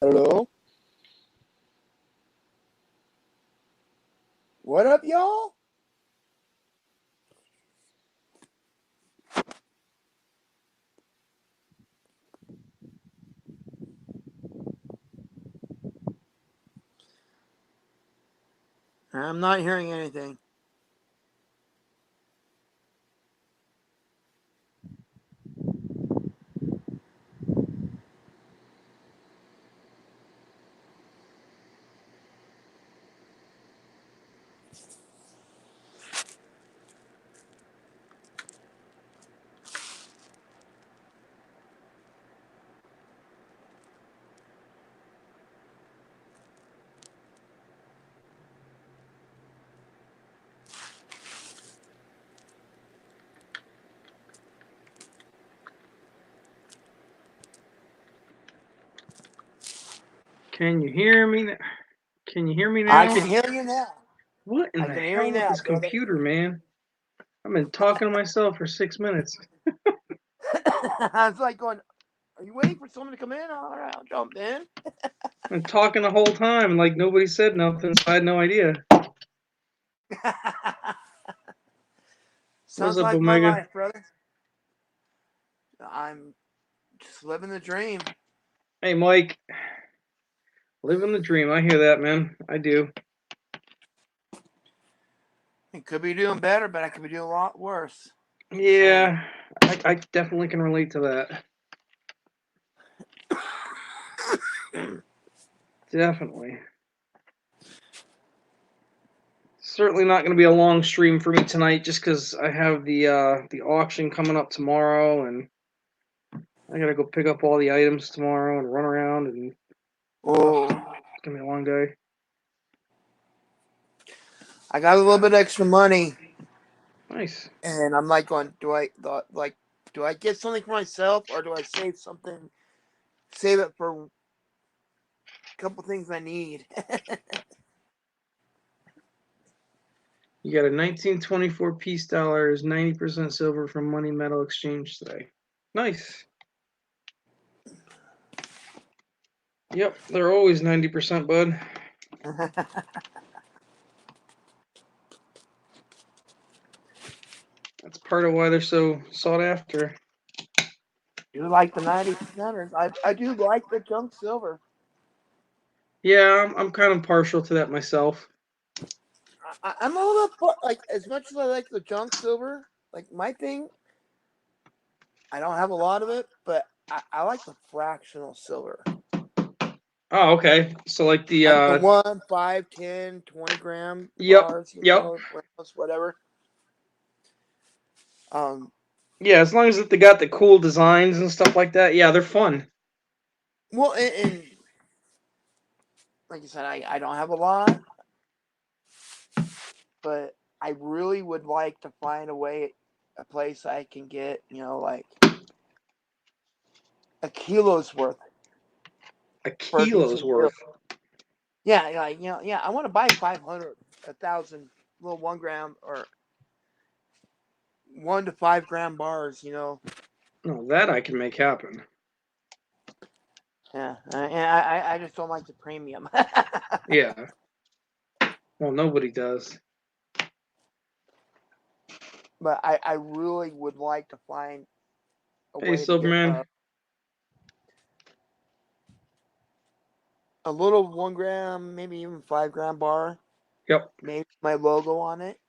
Hello? What up, y'all? I'm not hearing anything. Can you hear me? Can you hear me I now? can hear you now. What in I the can hear you hell with now, this brother. computer, man? I've been talking to myself for 6 minutes. I was like going, are you waiting for someone to come in? All right, I'll jump in. I've been talking the whole time, and like nobody said nothing, so I had no idea. What's Sounds up, like my Omega? life, brother. I'm just living the dream. Hey, Mike. Living the dream. I hear that, man. I do. I could be doing better, but I could be doing a lot worse. Just saying. Yeah, I definitely can relate to that. Definitely. Certainly not going to be a long stream for me tonight, just because I have the auction coming up tomorrow, and I gotta go pick up all the items tomorrow and run around, and Oh, it's gonna be a long day. I got a little bit extra money, Nice. and I'm like going, do I get something for myself, or do I save something, save it for a couple things I need? You got a 1924 peace dollars, 90% silver from Money Metal Exchange today. Nice. Yep, they're always 90%, bud. That's part of why they're so sought after. You like the 90%ers? I do like the junk silver. Yeah, I'm kind of partial to that myself. I'm a little bit like, as much as I like the junk silver, like my thing, I don't have a lot of it, but I like the fractional silver. Oh, okay. So like Like the 1, 5, 10, 20 gram yep, bars, yep. whatever. Um, Yeah, as long as they got the cool designs and stuff like that, yeah, they're fun. well, and like I said, I don't have a lot, but I really would like to find a place I can get, like a kilo's worth A for a kilo's decent deal. worth. Yeah, like yeah, I want to buy 500, 1,000 little 1 gram or 1 to 5 gram bars. No, that I can make happen. Yeah, I just don't like the premium. Yeah. Well, nobody does. But I really would like to find a Hey, way to get Silverman. a little 1 gram, maybe even 5 gram bar, Yep. maybe my logo on it.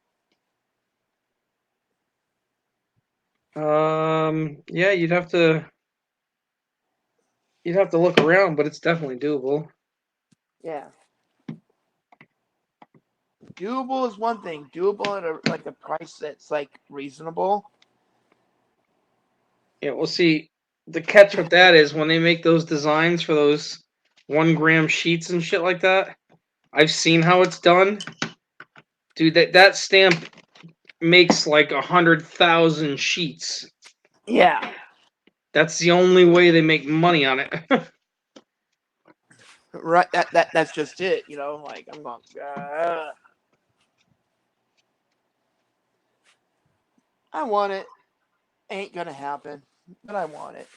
Yeah, you'd have to look around, but it's definitely doable. Yeah, doable is one thing. Doable at a price that's like reasonable. Yeah, we'll see. The catch with that is when they make those designs for those 1 gram sheets and shit like that. I've seen how it's done, dude. That stamp makes like 100,000 sheets. Yeah, That's the only way they make money on it. right. That's just it. Like I'm going. I want it. Ain't gonna happen, but I want it.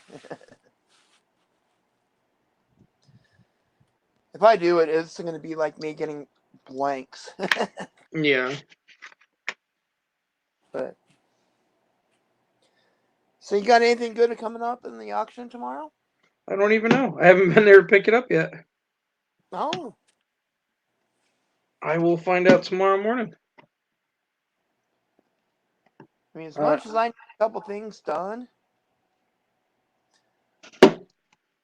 If I do it, it's going to be like me getting blanks. Yeah. But so you got anything good coming up in the auction tomorrow? I don't even know. I haven't been there to pick it up yet. Oh, I will find out tomorrow morning. I mean, as Uh, much as I need a couple things done,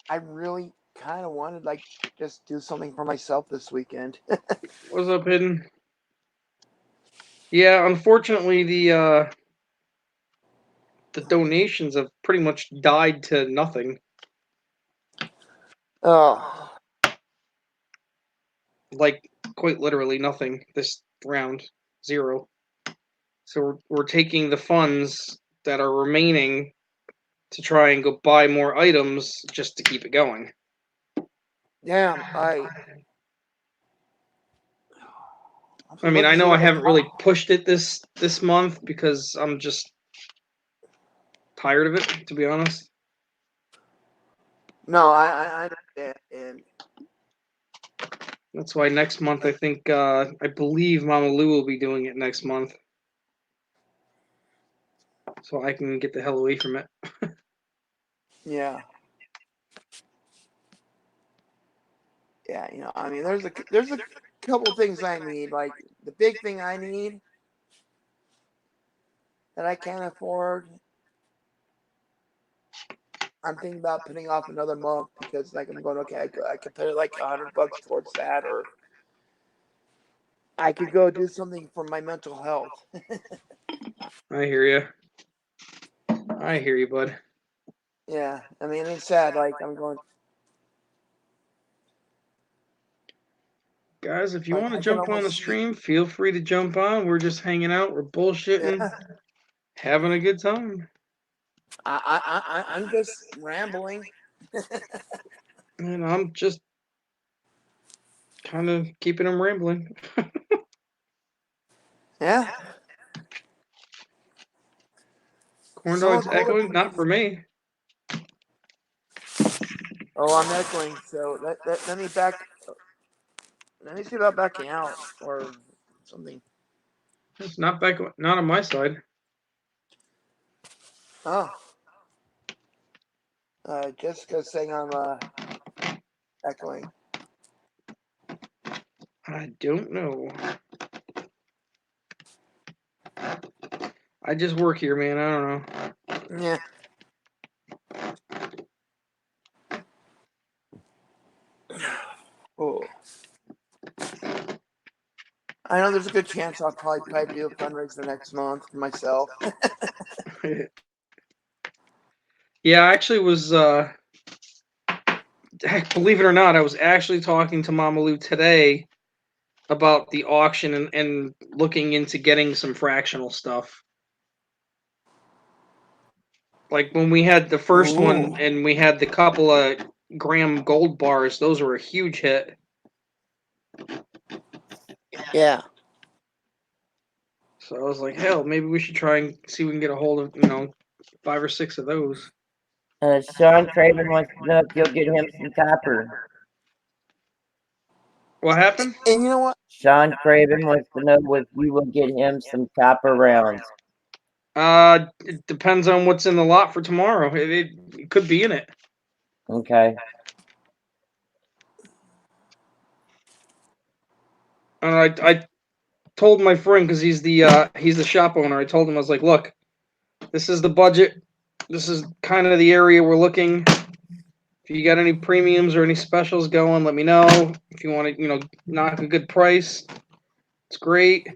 I really kind of wanted like just do something for myself this weekend. what's up, Hidden? Yeah, unfortunately, the donations have pretty much died to nothing. Oh, Like quite literally nothing this round. Zero. So we're taking the funds that are remaining to try and go buy more items just to keep it going. damn! I I'm mean, looking I to see know I what the haven't really pushed it this month because I'm just tired of it, to be honest. no, I understand, and That's why next month I believe Mama Lou will be doing it next month, so I can get the hell away from it. yeah, yeah. I mean, there's a couple things I need. Like the big thing I need that I can't afford. I'm thinking about putting off another month because like I'm going okay. I could put like $100 towards that, or I could go do something for my mental health. I hear you. I hear you, bud. Yeah, I mean it's sad. Like I'm going Guys, if you like want to I can jump on the almost see. stream, feel free to jump on. We're just hanging out. We're bullshitting, Yeah, having a good time. I'm just rambling. And I'm just kind of keeping them rambling. Yeah, Corn so dog's cool. echoing? Not for me. Oh, I'm echoing. So let me back. Let me see about backing out or something. It's not back. Not on my side. Oh, Jessica's saying I'm echoing. I don't know. I just work here, man. I don't know. Yeah. Oh, I know there's a good chance I'll probably do a fundraiser next month for myself. Yeah, I actually was. Believe it or not, I was actually talking to Mama Lou today about the auction and looking into getting some fractional stuff. Like when we had the first Ooh. one and we had the couple of gram gold bars, those were a huge hit. Yeah. So I was like, hell, maybe we should try and see if we can get a hold of 5 or 6 of those. Sean Craven wants to know if you'll get him some copper. What happened? And you know what? Sean Craven wants to know if you will get him some copper rounds. It depends on what's in the lot for tomorrow. It could be in it. Okay. I told my friend because he's the shop owner. I told him I was like, look, this is the budget. This is kind of the area we're looking. If you got any premiums or any specials going, let me know. If you want to, knock a good price, it's great.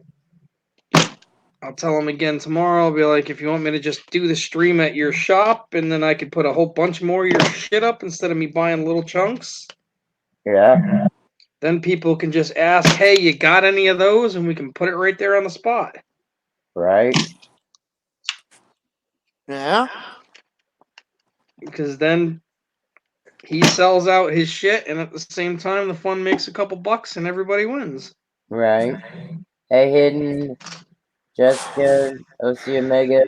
I'll tell him again tomorrow. I'll be like, if you want me to just do the stream at your shop, and then I could put a whole bunch more of your shit up instead of me buying little chunks, Yeah. then people can just ask, hey, you got any of those? And we can put it right there on the spot. Right. Yeah. Because then he sells out his shit, and at the same time, the fund makes a couple bucks, and everybody wins. Right. Hey, Hidden, Jessica, OC Omega,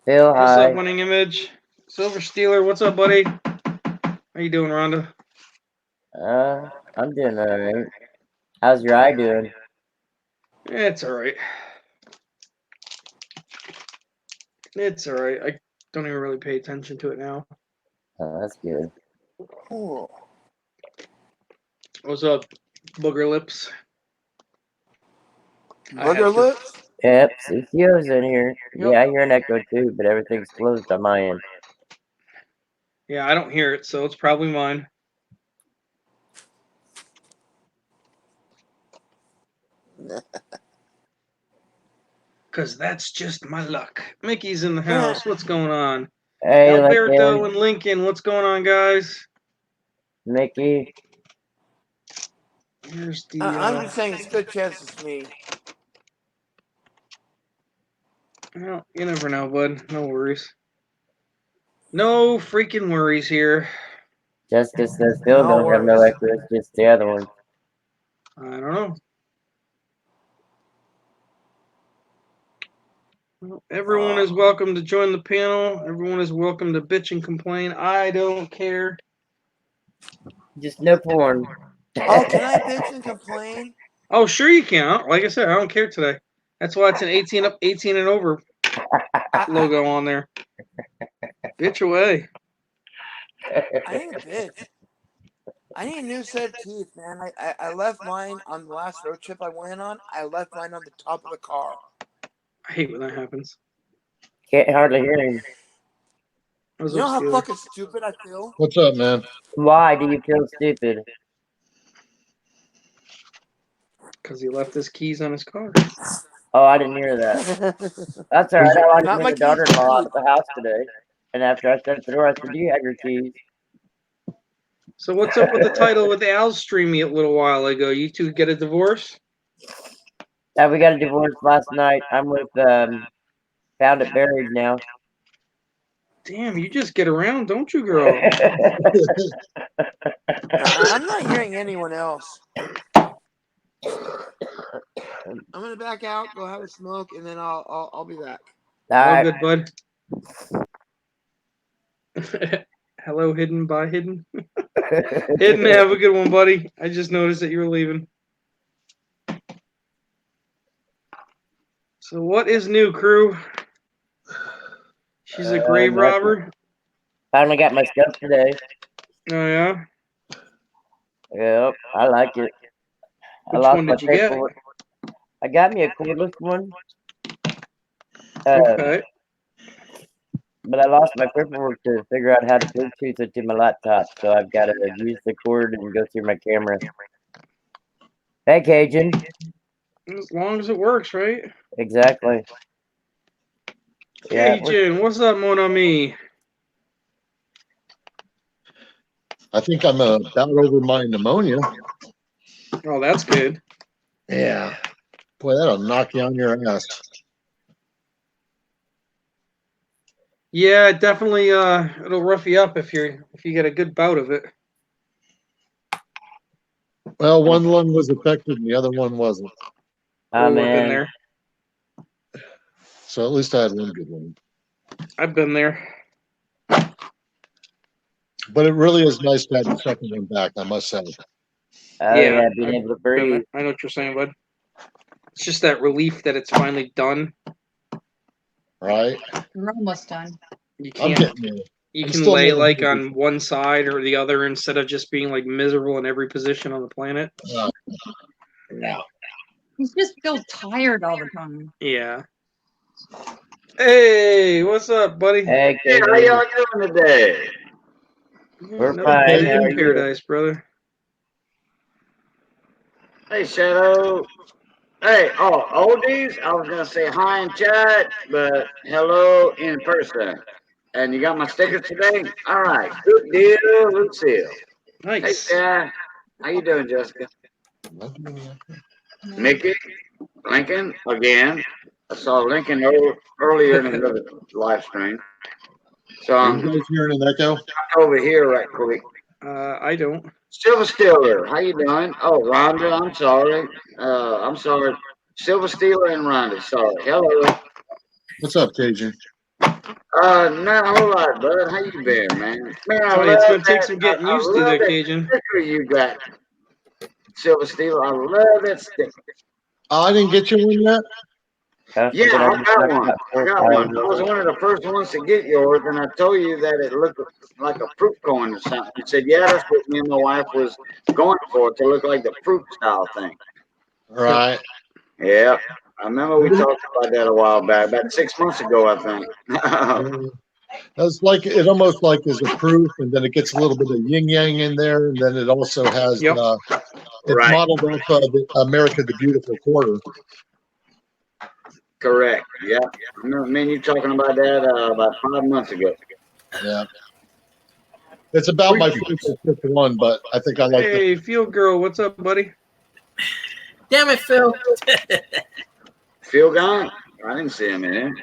Phil, What's up, hi. Winning Image? Silver Steeler, what's up, buddy? How you doing, Rhonda? I'm doing alright. How's your eye doing? It's all right. It's all right. I don't even really pay attention to it now. Oh, that's good. Cool. What's up, booger lips? I had Booger to. lips? Yep, CCO's in here. Yeah, I hear an echo too, but everything's closed on my end. Yeah, I don't hear it, so it's probably mine. Cause that's just my luck. Mickey's in the house. What's going on? Hey, Alberto Lincoln, and Lincoln. What's going on, guys? Mickey. Here's the. I'm just saying it's a good chance it's me. Well, you never know, bud. No worries. No freaking worries here. Jessica says still No don't have no worries. echo, it's just the other one. I don't know. Well, everyone is welcome to join the panel. Everyone is welcome to bitch and complain. I don't care. Just no porn. Oh, can I bitch and complain? Oh, sure you can. Like I said, I don't care today. That's why it's an 18 and over logo on there. Bitch away. I need a bitch. I need a new set of teeth, man. I left mine on the last road trip I went on. I left mine on the top of the car. I hate when that happens. Can't hardly hear him. What's You know up, how Steeler? fucking stupid I feel? What's up, man? Why do you feel stupid? Because he left his keys on his car. Oh, I didn't hear that. That's alright. I wanted to Not meet my the keys, my daughter-in-law teeth. at the house today. And after I shut the door, I said, do you have your keys? So what's up with the title with Al streaming it a little while ago? You two get a divorce? We got a divorce last night. I'm with, Found It Buried now. Damn, you just get around, don't you, girl? I'm not hearing anyone else. I'm gonna back out, go have a smoke, and then I'll be back. All good, bud. Hello, hidden by hidden. Hidden, have a good one, buddy. I just noticed that you were leaving. So what is new, crew? She's a grave robber. Finally got my stuff today. Oh yeah. Yep, I like it. Which one did you get? I got me a cordless one. Okay. But I lost my paperwork to figure out how to Bluetooth it to my laptop, so I've got to use the cord and go through my camera. Hey, Cajun. As long as it works, right? Exactly. Cajun, what's up, mon ami? I think I'm about over my pneumonia. Oh, that's good. Yeah. Boy, that'll knock you on your ass. Yeah, definitely. It'll rough you up if you get a good bout of it. Well, one lung was affected and the other one wasn't. Oh, I've been there. So at least I had one good one. I've been there. But it really is nice to have the second one back, I must say. Yeah, being able to breathe. I know what you're saying, bud. It's just that relief that it's finally done. Right? We're almost done. You can't. You can still lay not like happy. on one side or the other instead of just being like miserable in every position on the planet. No. You just feel tired all the time. Yeah. Hey, what's up, buddy? Hey, How y'all doing today? We're Another fine. day How are in you? paradise, brother. Hey, Shadow. Hey, oldies. I was gonna say hi in chat, but hello in person. And you got my stickers today? All right, good deal, Lucille. Nice. Hey, Chad. How you doing, Jessica? Mickey, Lincoln, again. I saw Lincoln earlier in another live stream. So Are you guys hearing an echo? over here right quick. I don't. Silver Steeler, how you doing? Oh, Rhonda, I'm sorry. I'm sorry. Silver Steeler and Rhonda, sorry. Hello. What's up, Cajun? Not a whole lot, bud. How you been, man? Man, I Tell you, love it's gonna take that. some getting I used to love there, that Cajun. sticker you got, Silver Steel. I love that sticker. Oh, I didn't get you one yet. Yeah, But I just got knocked one. out I 4 or got 5 one. I was rolls. one of the first ones to get yours, and I told you that it looked like a fruit cone or something. You said, yeah, that's what me and my wife was going for, to look like the fruit style thing. Right. Yeah. I remember we talked about that a while back, about 6 months ago, I think. That's like it almost like is a proof, and then it gets a little bit of yin yang in there, and then it also has Yep. it's Right. modeled off the America the Beautiful quarter. Correct. Yeah. I remember me and you talking about that about 5 months ago. Yeah. It's about my fourth or fifth one, but I think I like it. Hey, Field Girl, what's up, buddy? Damn it, Phil. Phil gone? I didn't see him in there.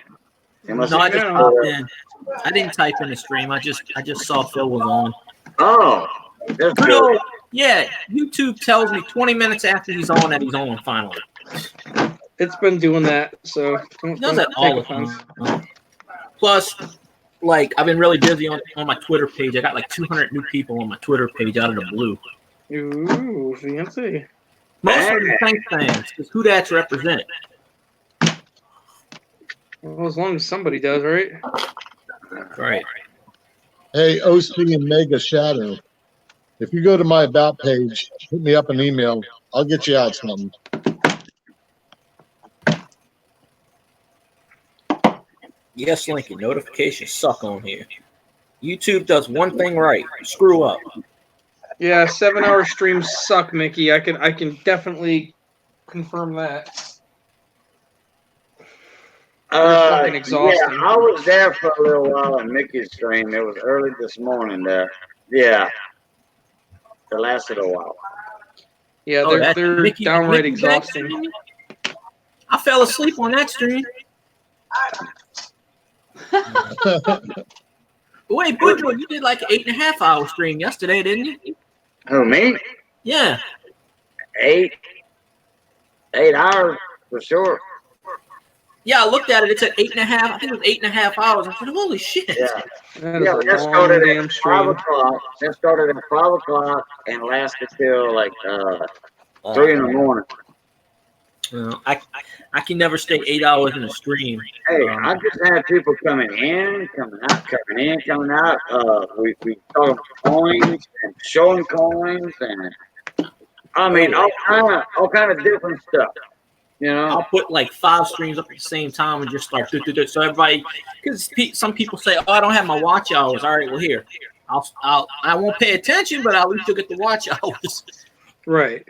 He must No, I have just No. popped in. I didn't type in the stream. I just saw Phil was on. Oh, that's Good good. old, yeah. YouTube tells me 20 minutes after he's on that he's on finally. It's been doing that, so He don't does that take all the offense. time. Plus, like, I've been really busy on my Twitter page. I got like 200 new people on my Twitter page out of the blue. Ooh, fancy. Most of them think things, because who that's represent. Well, as long as somebody does, right? Right. Hey, OC and Mega Shadow. If you go to my about page, hit me up an email. I'll get you out something. Yes, Lincoln. Notifications suck on here. YouTube does one thing right. Screw up. Yeah, 7-hour streams suck, Mickey. I can definitely confirm that. Fucking exhausting. Yeah, I was there for a little while in Mickey's stream. It was early this morning there. Yeah. It lasted a while. Yeah, Oh, that's they're Mickey, downright Mickey back exhausting. streaming? I fell asleep on that stream. Wait, Boudreaux, you did like an 8.5 hour stream yesterday, didn't you? Who, me? Yeah. 8 hours for sure. Yeah, I looked at it. It said 8.5. I think it was 8.5 hours. I said, holy shit. Yeah. That is Yeah, a that long started damn at 5 stream. o'clock. That started at 5 o'clock and lasted till like 3 in the morning. I can never stay 8 hours in a stream. Hey, I just had people coming in, coming out, coming in, coming out. We talking coins and showing coins, and I mean all kind of different stuff. You know, I'll put like 5 streams up at the same time and just start. So everybody, because some people say, "Oh, I don't have my watch hours." All right, well here, I won't pay attention, but at least you'll get the watch hours. Right.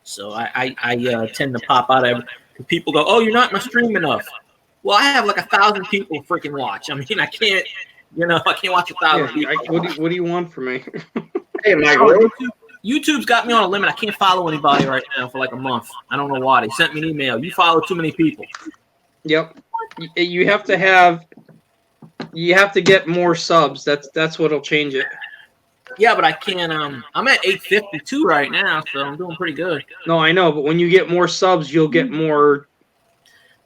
So I tend to pop out of people go, "Oh, you're not in my stream enough." Well, I have like 1,000 people freaking watch. I mean, I can't watch 1,000 people. What do you want from me? hey, Mike, YouTube's got me on a limit. I can't follow anybody right now for like a month. I don't know why. They sent me an email. You follow too many people. Yep. You have to get more subs. That's what'll change it. Yeah, but I can't. I'm at 852 right now, so I'm doing pretty good. No, I know, but when you get more subs, you'll get more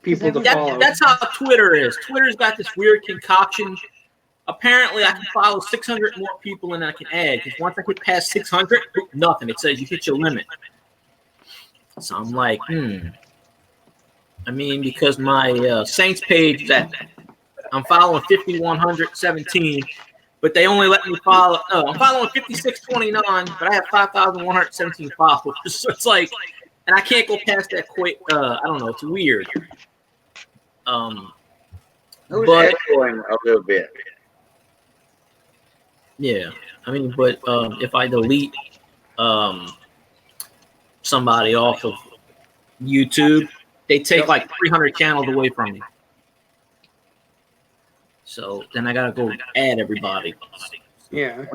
people to follow. That's how Twitter is. Twitter's got this weird concoction. Apparently, I can follow 600 more people than I can add. Because once I get past 600, nothing. It says you hit your limit. So I'm like, I mean, because my Saints page is at, I'm following 5,117, but they only let me follow. No, I'm following 5,629, but I have 5,117 followers. So it's like, and I can't go past that quick. I don't know. It's weird. who's But echoing a little bit? yeah, I mean, but if I delete somebody off of YouTube, they take like 300 channels away from me. So then I gotta go add everybody. Yeah.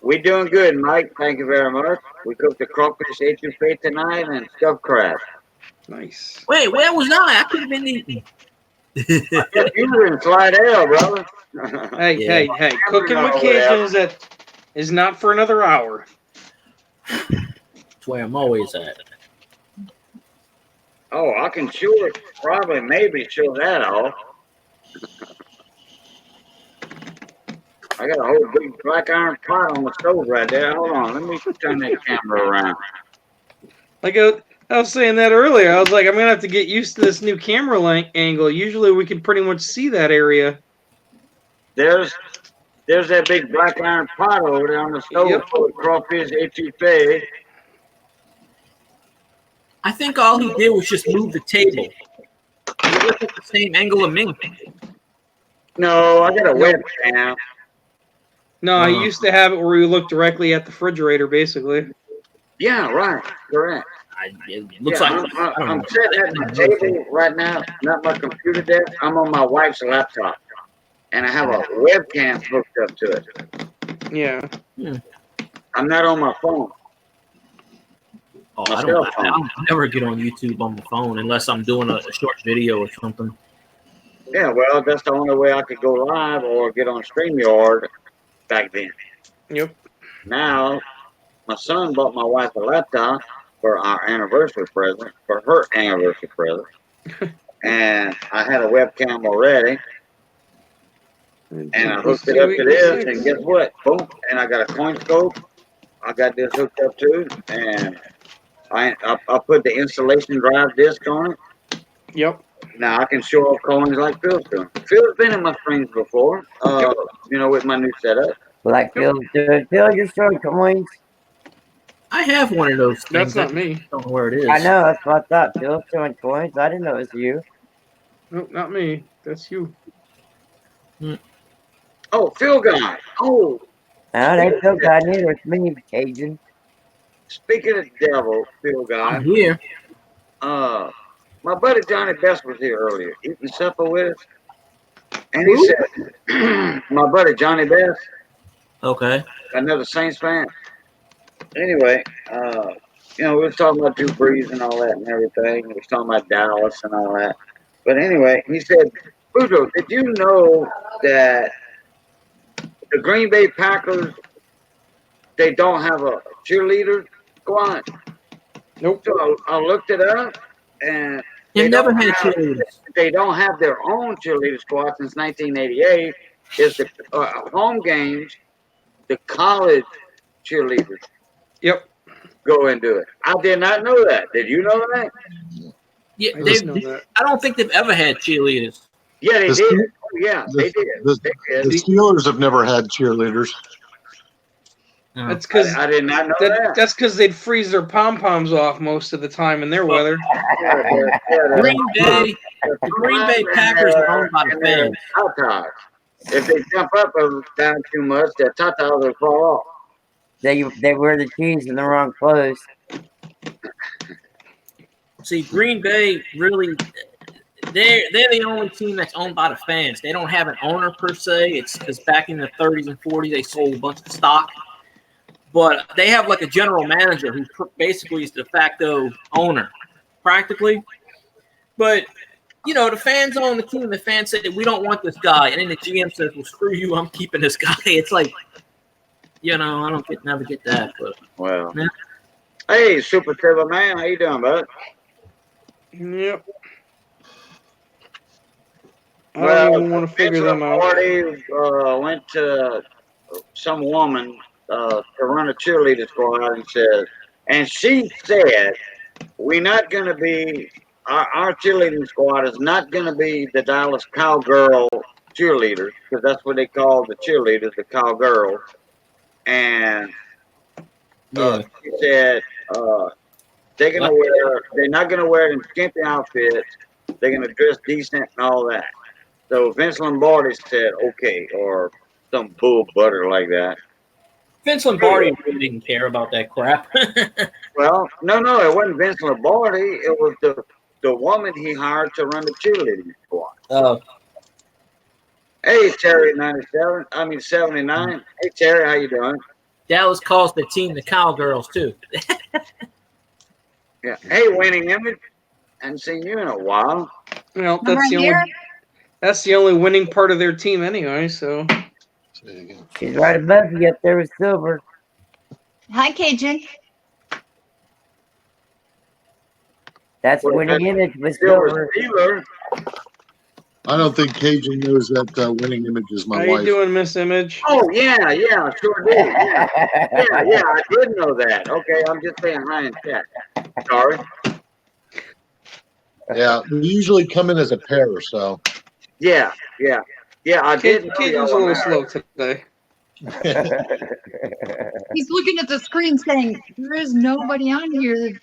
We doing good, Mike. Thank you very much. We cooked the crawfish etouffee tonight and stuffed crab. Nice. Wait, where was I? I could have been eating. You were in Slidell, brother. Hey. Cooking with Cajuns is not for another hour. That's where I'm always at. Oh, I can sure, probably, maybe show that off. I got a whole big black iron pot on the stove right there. Hold on, let me turn that camera around. Like I was saying that earlier. I was like, I'm gonna have to get used to this new camera angle. Usually, we can pretty much see that area. There's that big black iron pot over there on the stove Yep. full of crawfish etouffee. I think all he did was just move the table. He looked at the same angle of me. No, I got a webcam. No, I used to have it where we look directly at the refrigerator, basically. Yeah, right, correct. It looks Yeah, like I'm sitting at my table right now, not my computer desk. I'm on my wife's laptop, and I have a webcam hooked up to it. Yeah. I'm not on my phone. Oh, I don't never get on YouTube on the phone unless I'm doing a short video or something. Yeah, well, that's the only way I could go live or get on StreamYard back then. Yep. Now, my son bought my wife a laptop for our anniversary present, for her anniversary present. And I had a webcam already. And I hooked it up to this, and guess what? Boom. And I got a coin scope. I got this hooked up too. And I put the installation drive disc on it. Yep. Now I can show off coins like Phil's doing. Phil's been in my streams before, you know, with my new setup. Like Phil's doing. Phil, you're showing coins. I have one of those things. That's not me. I don't know where it is. I know, that's what I thought. Phil's showing coins. I didn't know it was you. Nope, not me. That's you. Oh, Phil guy. Oh. No, they Phil got neither. It's me, Cajun. Speaking of devil, Phil guy. I'm here. My buddy Johnny Best was here earlier, eating supper with us. And he said, my buddy Johnny Best. Okay. Another Saints fan. Anyway, you know, we were talking about Drew Brees and all that and everything. We were talking about Dallas and all that. But anyway, he said, Bujo, did you know that the Green Bay Packers, they don't have a cheerleader squad? Nope. So I looked it up, and They've never had cheerleaders. They don't have their own cheerleader squad since 1988. Is the home games, the college cheerleaders. Yep. Go and do it. I did not know that. Did you know that? Yeah, that. I don't think they've ever had cheerleaders. Yeah, they did. Oh, yeah, they did. The Steelers have never had cheerleaders. That's because I did not know that. That's because they'd freeze their pom poms off most of the time in their weather. The Green Bay Packers are owned by the fans. Tatas. If they jump up or down too much, their tatas will fall off. They wear the cheese in the wrong clothes. See, Green Bay really, they're the only team that's owned by the fans. They don't have an owner per se. It's because back in the 30s and 40s, they sold a bunch of stock. But they have like a general manager who basically is the de facto owner, practically. But, you know, the fans own the team. The fans say, we don't want this guy. And then the GM says, well, screw you, I'm keeping this guy. It's like, you know, I don't never get that. But well, yeah. Hey, Super Trevor Man, how you doing, bud? Yep. I don't even want to figure them out. Party went to some woman to run a cheerleader squad and she said, we're not going to be, our cheerleading squad is not going to be the Dallas Cowgirl cheerleaders, because that's what they call the cheerleaders, the cowgirls. And she said they're not going to wear them skimpy outfits. They're going to dress decent and all that. So Vince Lombardi said, okay, or some bull butter like that. Vince Lombardi really didn't care about that crap. Well, no, it wasn't Vince Lombardi. It was the woman he hired to run the cheerleading squad. Oh. Hey, Terry 79. Hey, Terry, how you doing? Dallas calls the team the Cowgirls, too. Yeah. Hey, Winning Image. Haven't seen you in a while. Well, that's the only winning part of their team anyway, so. She's right above you up there with Silver. Hi, Cajun. That's Winning Image with Silver. I don't think Cajun knows that winning image is my How wife. you doing, Miss Image? Oh yeah, sure do. Yeah, I did know that. Okay, I'm just saying hi in chat. Sorry. Yeah, we usually come in as a pair, so. Yeah. I did know Cajun's y'all a were little married. slow today. He's looking at the screen saying, there is nobody on here.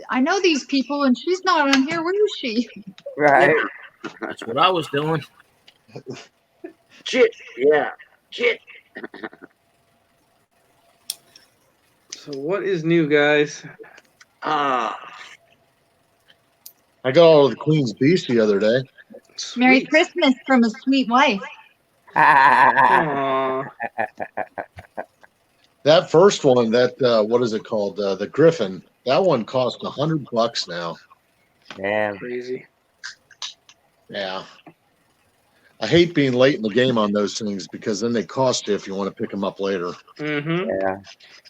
I know these people, and she's not on here. Where is she? Right. That's what I was doing. Shit. Yeah. Shit. So what is new, guys? Ah. I got all of the Queen's Beast the other day. Merry Sweet. Christmas from a sweet wife. Aw. That first one, what is it called? The Griffin. That one cost $100 now. Damn. Crazy. Yeah. I hate being late in the game on those things because then they cost you if you want to pick them up later. Mm-hmm. Yeah.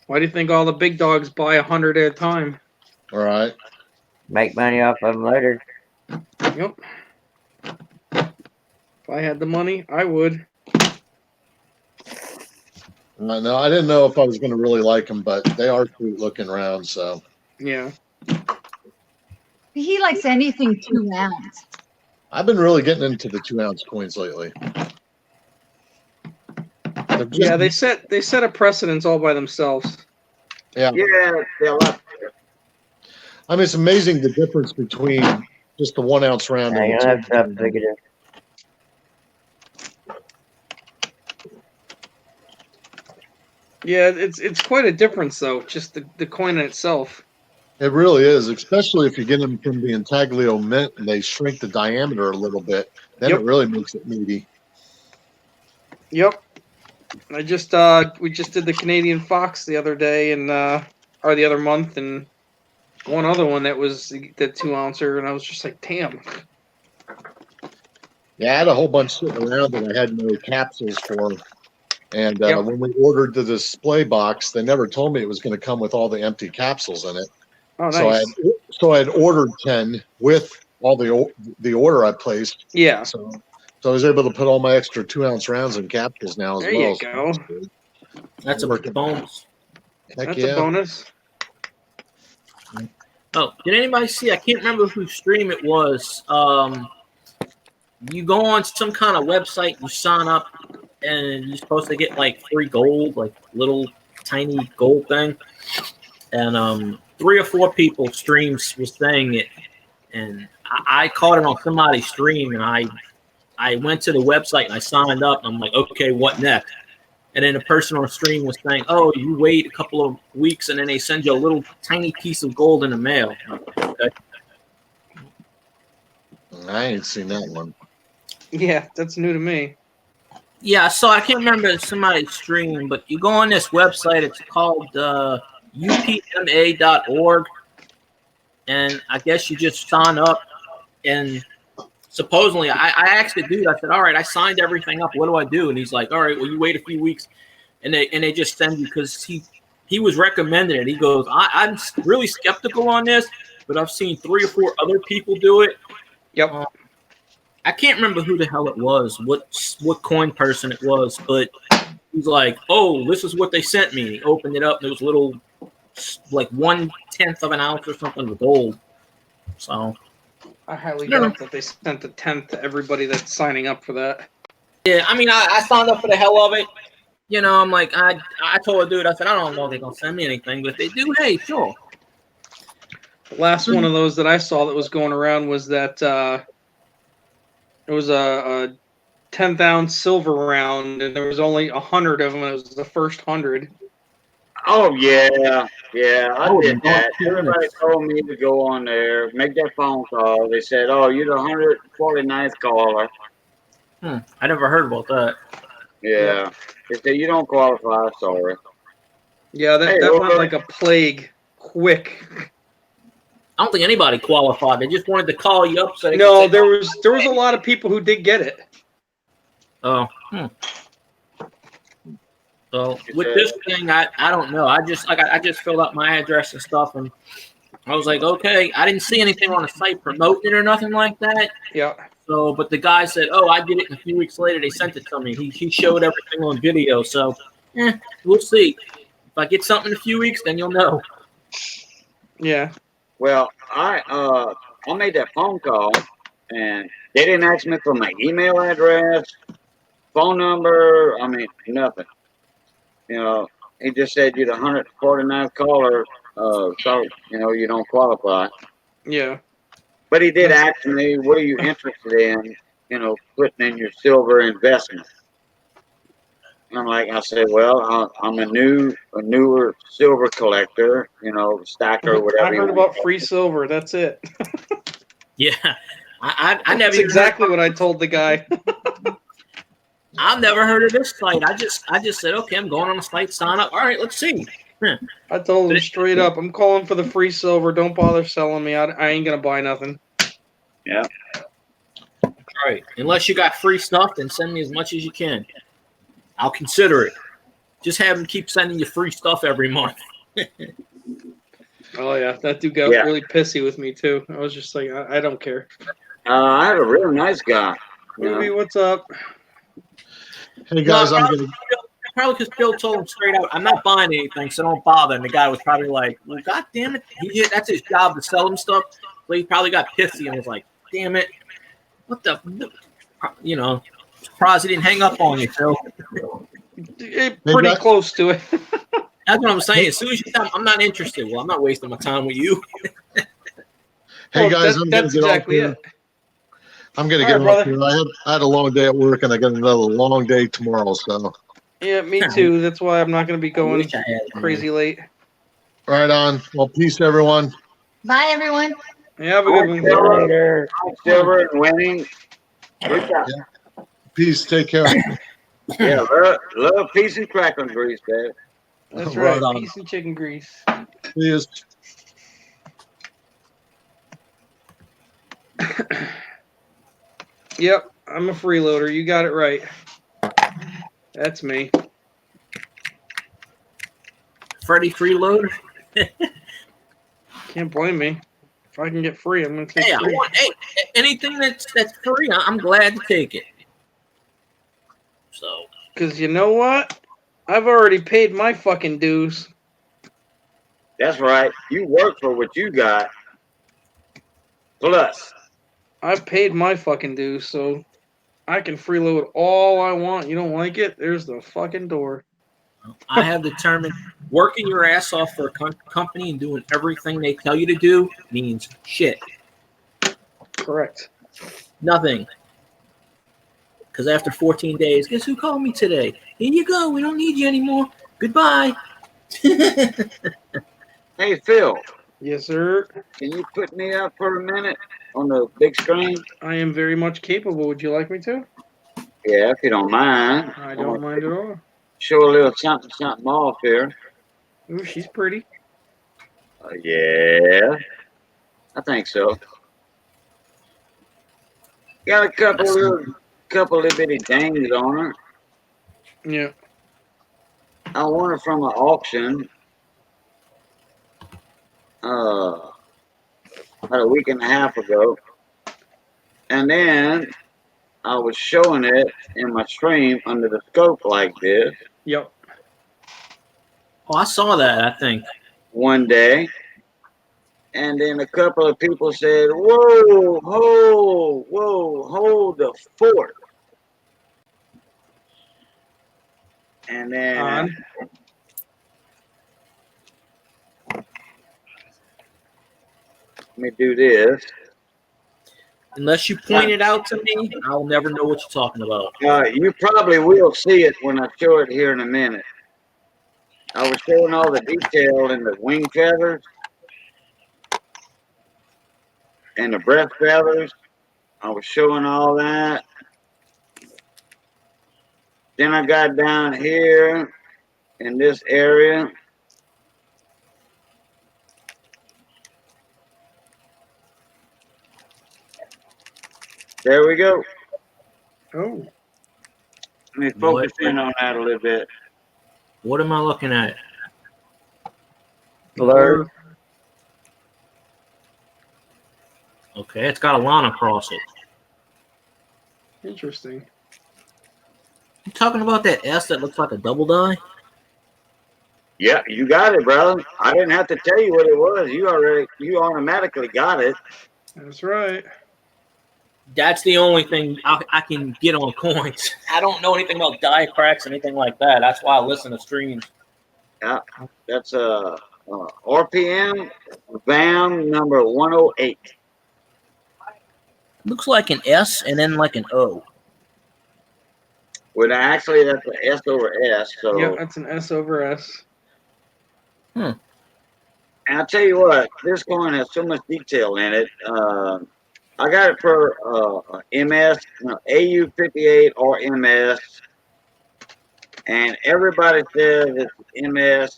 Why do you think all the big dogs buy 100 at a time? All right. Make money off of them later. Yep. If I had the money, I would. No, I didn't know if I was going to really like them, but they are sweet looking around. So Yeah. He likes anything 2 ounce. I've been really getting into the 2-ounce coins lately. They're just- Yeah, they set a precedence all by themselves. Yeah, they're like I mean, it's amazing the difference between just the 1-ounce round Yeah, you and don't have the stuff 2-ounce big round. enough. Yeah, it's quite a difference though, just the coin in itself. It really is, especially if you get them from the intaglio mint and they shrink the diameter a little bit. Then Yep. it really makes it meaty. Yep. I just we just did the Canadian Fox the other day and or the other month, and one other one that was the 2-ouncer, and I was just like, damn. Yeah, I had a whole bunch sitting around that I had no capsules for. And Yep. when we ordered the display box, they never told me it was going to come with all the empty capsules in it. Oh, So nice. I had ordered 10 with all the order I placed. Yeah. So I was able to put all my extra 2-ounce rounds in capsules now as There well. you go. That's a Working. bonus. Heck That's yeah. a bonus. Oh, did anybody see? I can't remember whose stream it was. You go on some kind of website, you sign up, and you're supposed to get like free gold, like little tiny gold thing. And 3 or 4 people streams was saying it, and I caught it on somebody's stream, and I went to the website and I signed up, and I'm like, okay, what next? And then the person on the stream was saying, oh, you wait a couple of weeks, and then they send you a little tiny piece of gold in the mail. Okay. I ain't seen that one. Yeah, that's new to me. Yeah, so I can't remember somebody's stream, but you go on this website. It's called upma.org, and I guess you just sign up. And supposedly, I asked the dude. I said, "All right, I signed everything up. What do I do?" And he's like, "All right, well, you wait a few weeks, and they just send you because he was recommending it. He goes, I'm really skeptical on this, but I've seen 3 or 4 other people do it. Yep. I can't remember who the hell it was, what coin person it was, but he's like, oh, this is what they sent me. And he opened it up, and it was a little, like 1/10 of an ounce or something of gold. So I highly doubt that they sent a 10th to everybody that's signing up for that. yeah, I mean, I signed up for the hell of it. You know, I'm like, I told a dude, I said, I don't know if they're gonna send me anything, but if they do, hey, sure. The last one of those that I saw that was going around was that it was a 10th ounce silver round, and there was only 100 of them. It was the first 100. oh yeah, I Oh, did that. no. Everybody told me to go on there, make that phone call. They said, oh, you're the 149th caller. I never heard about that. Yeah. They said you don't qualify, sorry. Yeah, that, Hey, that well, went like a plague, quick. I don't think anybody qualified. They just wanted to call you up. So they No, could say, there was a lot of people who did get it. oh, So with this thing, I don't know. I just filled out my address and stuff, and I was like, okay. I didn't see anything on the site promoting it or nothing like that. Yeah. So, but the guy said, "Oh, I did it." And a few weeks later, they sent it to me. He showed everything on video. So, we'll see. If I get something in a few weeks, then you'll know. Yeah. Well, I made that phone call, and they didn't ask me for my email address, phone number. I mean, nothing. You know, he just said you're the 149th caller. So you don't qualify. Yeah. But he did ask me, "What are you interested in? Putting in your silver investment." And I said, "Well, I'm a newer silver collector. Stacker, I whatever you heard want to about call free it." silver. That's it. Yeah, I never That's even exactly what I told the guy. I've never heard of this site. I just said, okay, I'm going on the site, sign up. All right, let's see. I told him straight up, I'm calling for the free silver. Don't bother selling me. I ain't gonna buy nothing. Yeah. Right. Unless you got free stuff, then send me as much as you can. I'll consider it. Just have them keep sending you free stuff every month. Oh yeah, that dude got Yeah. really pissy with me too. I was just like, I don't care. I had a real nice guy. Ruby, what's up? Hey guys, I'm gonna. Probably because Bill told him straight out, I'm not buying anything, so don't bother. And the guy was probably like, well, God damn it. That's his job to sell him stuff. So he probably got pissy and was like, damn it. What the? Surprised he didn't hang up on you, Phil. Pretty close to it. That's what I'm saying. As soon as you tell me I'm not interested, well, I'm not wasting my time with you. Hey guys, I'm gonna that's get off exactly here. it. I'm gonna All get right, off brother. here. I had a long day at work, and I got another long day tomorrow. So, Yeah, me too. That's why I'm not gonna be going wish I had it, crazy late. right on. Well, peace, everyone. Bye, everyone. Yeah, have a good one. See you later. Silver and winning. Good job. Peace. Take care. Yeah, love, peace, and crackling grease, Dad. That's Right right. on. Peace and chicken grease. Cheers. Yep, I'm a freeloader. You got it right. That's me. Freddie Freeloader. Can't blame me. If I can get free, I'm gonna take Hey, free. anything that's free, I'm glad to take it. So, Because you know what? I've already paid my fucking dues. That's right. You work for what you got. Plus. I've paid my fucking dues, so I can freeload all I want. You don't like it? There's the fucking door. I have determined working your ass off for a company and doing everything they tell you to do means shit. Correct. Nothing. Because after 14 days, guess who called me today? Here you go. We don't need you anymore. Goodbye. Hey, Phil. Yes, sir. Can you put me up for a minute on the big screen? I am very much capable. Would you like me to? Yeah, if you don't mind. I don't mind at all. Show a little something off here. Ooh, she's pretty. Yeah, I think so. Got a couple of bitty dings on her. Yeah. I won her from an auction about a week and a half ago. And then I was showing it in my stream under the scope like this. Yep. Oh, I saw that, I think. One day. And then a couple of people said, whoa, hold the fort. And then let me do this. Unless you point it out to me, I'll never know what you're talking about. You probably will see it when I show it here in a minute. I was showing all the detail in the wing feathers and the breast feathers. I was showing all that. Then I got down here in this area. There we go. Oh. Let me focus in on that a little bit. What am I looking at? Blur. Okay, it's got a line across it. Interesting. You talking about that S that looks like a double die? Yeah, you got it, brother. I didn't have to tell you what it was. You automatically got it. That's right. That's the only thing I can get on coins. I don't know anything about die cracks, anything like that. That's why I listen to streams. Yeah, that's RPM VAM number 108. Looks like an S and then like an O. Well, actually, that's an S over S. So, Yeah, that's an S over S. and I'll tell you what, this coin has so much detail in it. I got it for MS, AU58 or MS, and everybody says it's MS.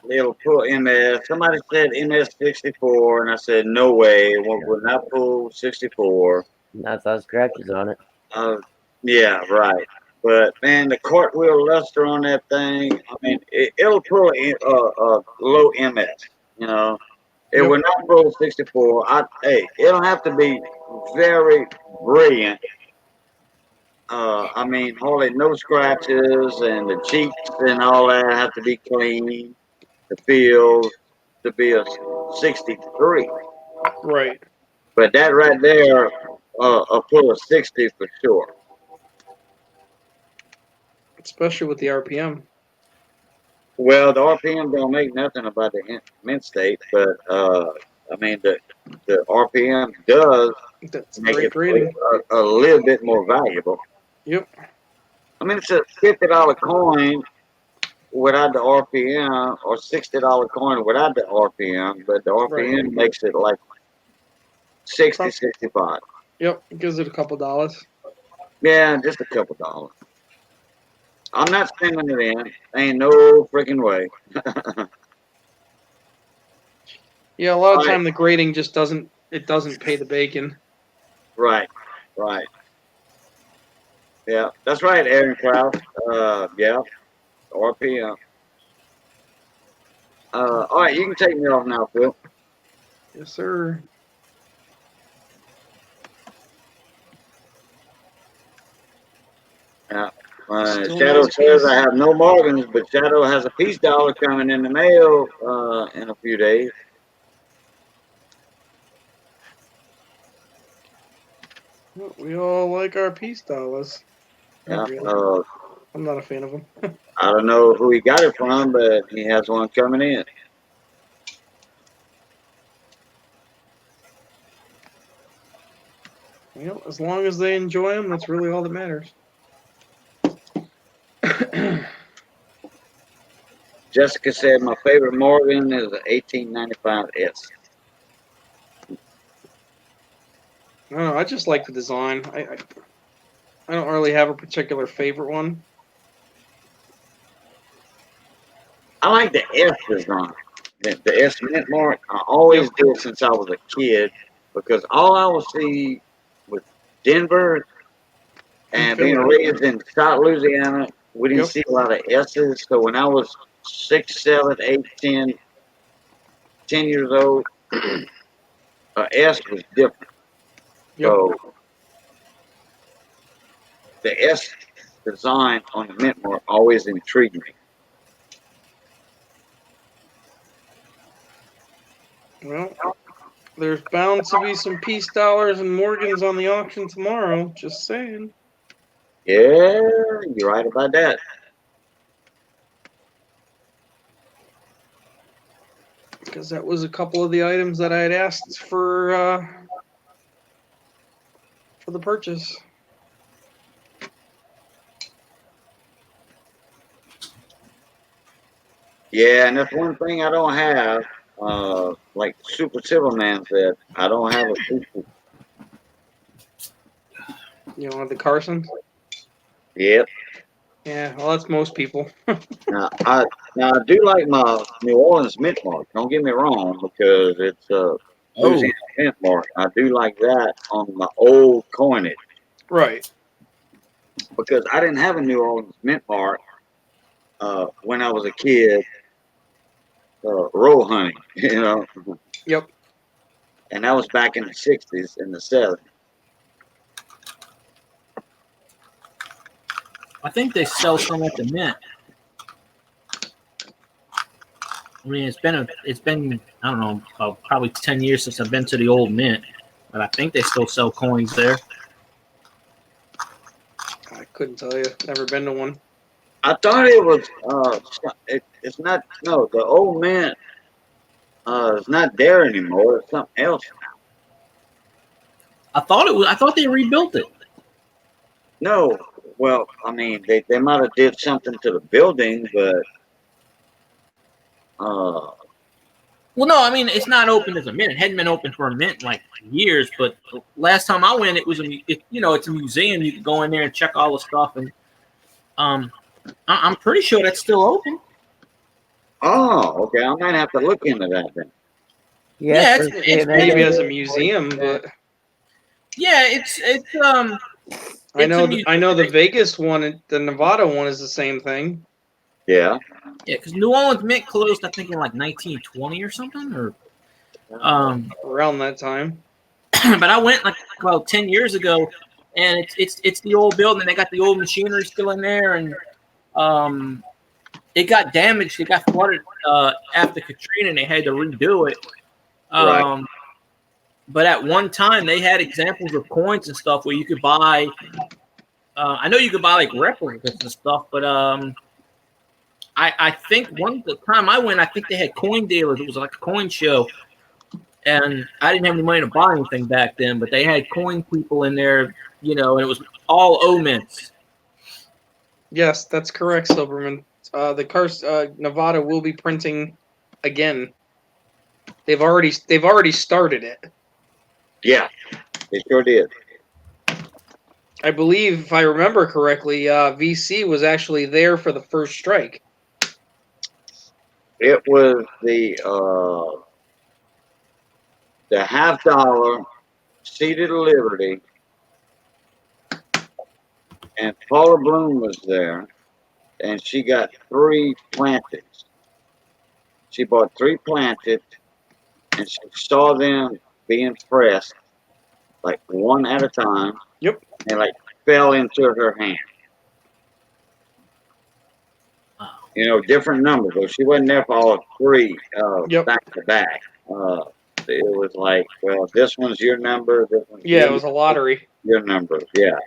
It'll pull MS. Somebody said MS64, and I said no way, it will not pull 64. I saw scratches on it. Yeah, right. But man, the cartwheel luster on that thing, I mean, it'll pull a low MS. You know, it Yep. will not pull 64. Hey, it'll have to be very brilliant. I mean, hardly no scratches, and the cheeks and all that have to be clean. The field to be a 63. Right. But that right there, a pull of 60 for sure. Especially with the RPM. Well, the RPM don't make nothing about the mint state, but I mean the RPM does That's make great it grading. a little bit more valuable. Yep. I mean, it's a $50 coin without the RPM, or $60 coin without the RPM, but the RPM makes it like 60, 65. Yep. It gives it a couple dollars. Yeah, just a couple dollars. I'm not spending it in. Ain't no freaking way. Yeah, a lot of All right. time the grading just doesn't pay the bacon. Right, right. Yeah, that's right, Aaron Kraus. Yeah, RPM. All right, you can take me off now, Phil. Yes, sir. Yeah. Still Shadow nice says piece. I have no Morgans, but Shadow has a peace dollar coming in the mail in a few days. Well, we all like our peace dollars. Yeah. Not really. I'm not a fan of them. I don't know who he got it from, but he has one coming in. Well, as long as they enjoy them, that's really all that matters. Jessica said my favorite Morgan is an 1895S. I don't know. I just like the design. I don't really have a particular favorite one. I like the S design. The S mint mark. I always did since I was a kid, because all I would see was Denver, and being raised in South Louisiana, we didn't see a lot of S's. So when I was 6, 7, 8, 10 years old, S was different. So the S design on the mint mark always intrigued me. Well, there's bound to be some peace dollars and Morgans on the auction tomorrow. Just saying. Yeah, you're right about that. Because that was a couple of the items that I had asked for the purchase. Yeah, and that's one thing I don't have. Like Super Silverman said, I don't have a super. You know, the Carsons. Yep. Yeah, well, that's most people. Now I do like my New Orleans mint mark. Don't get me wrong, because it's Louisiana mint mark. I do like that on my old coinage. Right. Because I didn't have a New Orleans mint mark when I was a kid, roll hunting, you know. Yep. And that was back in the '60s and the '70s. I think they sell some at the Mint. I mean, it's been I don't know, probably 10 years since I've been to the old Mint, but I think they still sell coins there. I couldn't tell you. Never been to one. I thought it was it's not no the old man is not there anymore. It's something else. I thought they rebuilt it. No, well, I mean they might have did something to the building, but Well, no, I mean it's not open as a Mint. It hadn't been open for a Mint in like years. But last time I went, it's a museum. You can go in there and check all the stuff, and I'm pretty sure that's still open. oh, okay, I might have to look into that then. Yeah, Yes, it's Maybe as a museum, but yeah, it's I know the Vegas one, the Nevada one is the same thing. Yeah. Yeah, because New Orleans Mint closed, I think, in like 1920 or something, or Around that time. but I went like about 10 years ago, and it's the old building. They got the old machinery still in there, and it got damaged. It got flooded after Katrina, and they had to redo it. Right. But at one time, they had examples of coins and stuff where you could buy. I know you could buy like replicas and stuff, but I think the time I went, I think they had coin dealers. It was like a coin show, and I didn't have any money to buy anything back then, but they had coin people in there, and it was all O mints. Yes, that's correct, Silverman. Nevada will be printing again. They've already started it. Yeah, they sure did. I believe, if I remember correctly, VC was actually there for the first strike. It was the $50 Seated Liberty, and Paula Bloom was there, and she got 3 planted. She bought 3 planted, and she saw them being pressed, like one at a time. Yep. And like fell into her hand. Different numbers. But she wasn't there for all 3 back to back. It was like, well, this one's your number. This one's Yeah, it was a lottery. Your number, yeah.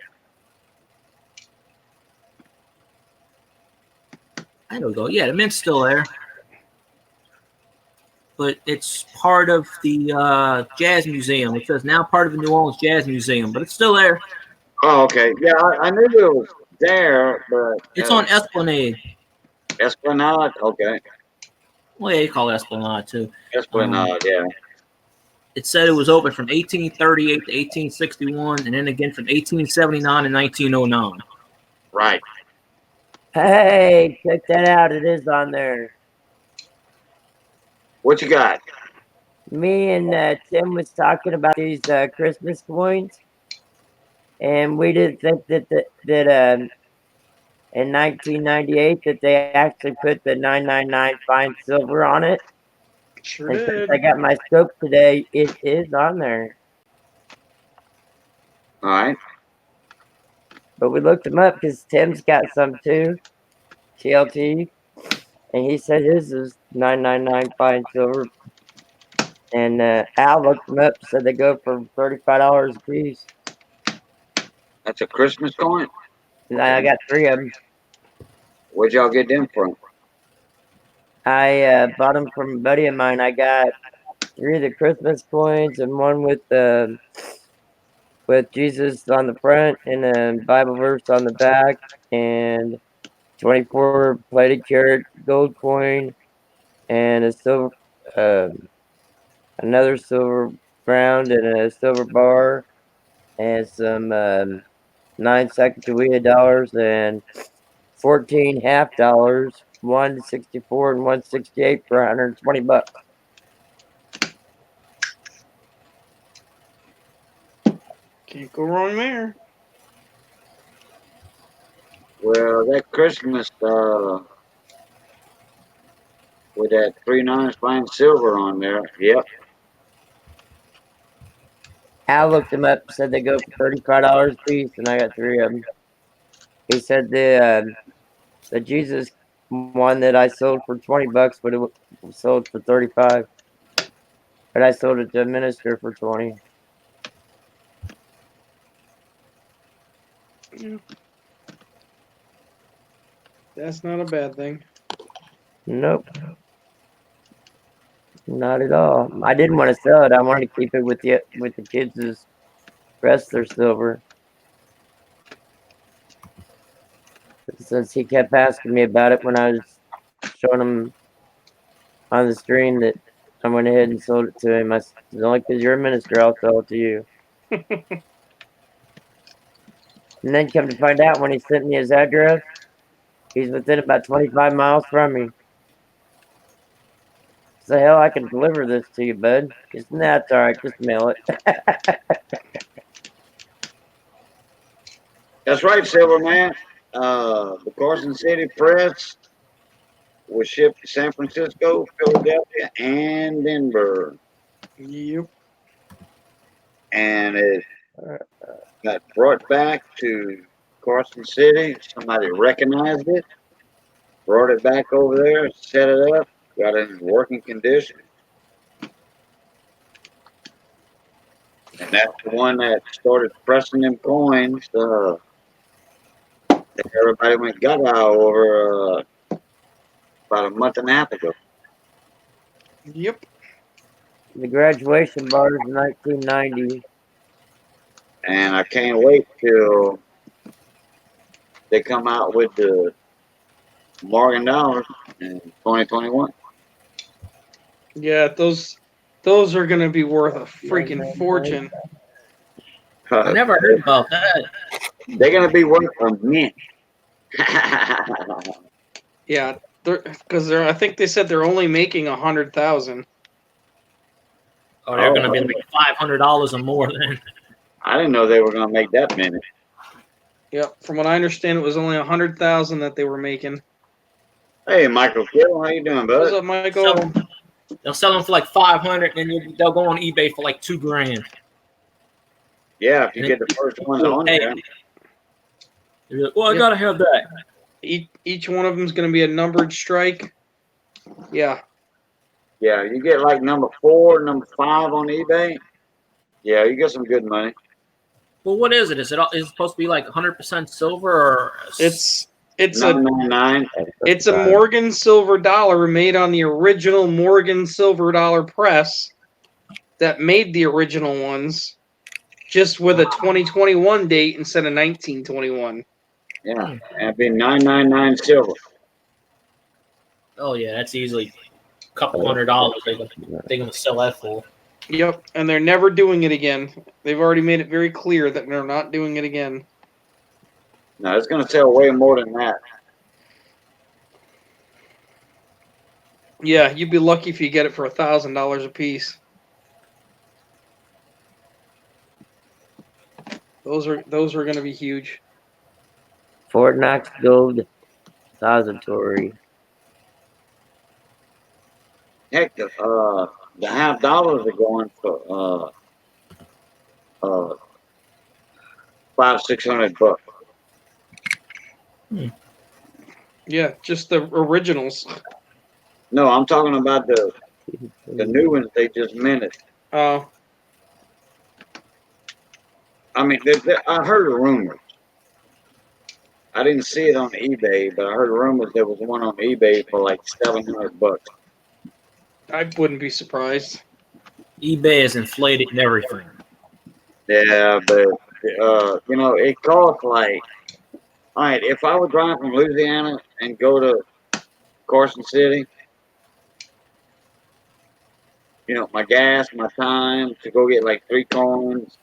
I don't go. Yeah, the mint's still there, but it's part of the Jazz Museum. It says now part of the New Orleans Jazz Museum, but it's still there. Oh, okay. Yeah, I knew it was there, but it's on Esplanade. Esplanade, okay. Well, yeah, you call it Esplanade too. Esplanade, yeah. It said it was open from 1838 to 1861, and then again from 1879 to 1909. Right. Hey, check that out. It is on there. What you got? Me and Tim was talking about these Christmas coins, and we didn't think that in 1998 that they actually put the 999 fine silver on it. Sure and did. since I got my scope today, it is on there. All right. But we looked them up because Tim's got some too, TLT, and he said his is 999 fine silver. And Al looked them up, said they go for $35 a piece. That's a Christmas coin? And I got 3 of them. Where'd y'all get them from? I bought them from a buddy of mine. I got 3 of the Christmas coins and one with Jesus on the front and a Bible verse on the back, and 24 plated carat gold coin and a silver, another silver round and a silver bar, and some 9 Sacagawea dollars and 14 half dollars, 164 and 168 for $120. Can't go wrong there. Well, that Christmas with that 3 9 fine silver on there. Yep. Al looked them up, said they go for $35 a piece, and I got 3 of them. He said the Jesus one that I sold for $20, but it was sold for 35. But I sold it to a minister for 20. That's not a bad thing. Nope, not at all. I didn't want to sell it. I wanted to keep it with the kids' rest of their silver. Since he kept asking me about it when I was showing him on the screen, that I went ahead and sold it to him. I said, only because you're a minister, I'll sell it to you. And then come to find out, when he sent me his address, he's within about 25 miles from me. So hell, I can deliver this to you, bud. He said, nah, it's all right. Just mail it. That's right, Silverman. The Carson City Press was shipped to San Francisco, Philadelphia, and Denver. Yep. And it got brought back to Carson City. Somebody recognized it, brought it back over there, set it up, got it in working condition. And that's the one that started pressing them coins. That everybody went gaga over about a month and a half ago. Yep. The graduation bar is 1990. And I can't wait till they come out with the Morgan dollars in 2021. Yeah, those are gonna be worth a freaking fortune. I never heard about that. They're gonna be worth a mint. Yeah, because I think they said they're only making 100,000. Oh, they're gonna be like $500 or more then. I didn't know they were gonna make that many. Yep. From what I understand, it was only 100,000 that they were making. Hey, Michael Kittle, how you doing, What's bud? up, Michael? They'll sell them for like 500, and then they'll go on eBay for like $2,000. Yeah, if you get the first ones on there. You're like, well, I gotta have that. Each one of them is going to be a numbered strike. Yeah. Yeah, you get like number 4, number 5 on eBay. Yeah, you get some good money. Well, what is it? Is it supposed to be like 100% silver, or It's $9.99. It's a Morgan silver dollar made on the original Morgan silver dollar press that made the original ones, just with a 2021 date instead of 1921. Yeah, and it'd be $9.99 silver. Oh yeah, that's easily a couple $100. They're gonna sell that for. Yep, and they're never doing it again. They've already made it very clear that they're not doing it again. No, it's gonna sell way more than that. Yeah, you'd be lucky if you get it for $1,000 a piece. Those are going to be huge. Fort Knox Gold Depository. Heck, the $50 are going for $500-600. Yeah, just the originals. No, I'm talking about the new ones they just minted. Oh. I mean, I heard rumors. I didn't see it on eBay, but I heard rumors there was one on eBay for like $700. I wouldn't be surprised. eBay is inflated and everything. Yeah, but you know, it costs like, all right, if I would drive from Louisiana and go to Carson City, you know, my gas, my time to go get like 3 coins,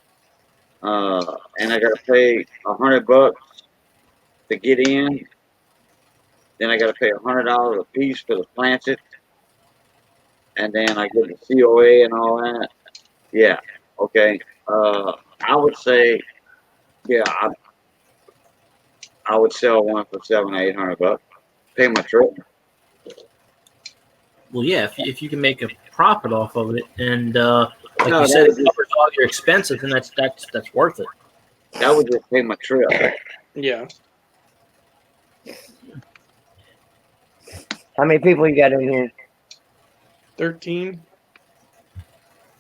and I gotta pay $100 to get in. Then I gotta pay $100 a piece for the planchet, and then I get the COA and all that. Yeah, okay. I would say, yeah, I would sell one for $700-800. Pay my trip. Well, yeah, if you can make a profit off of it, and like No, you said, that it would covers all your expenses, and that's worth it. just pay my trip. Yeah. How many people you got in here? 13.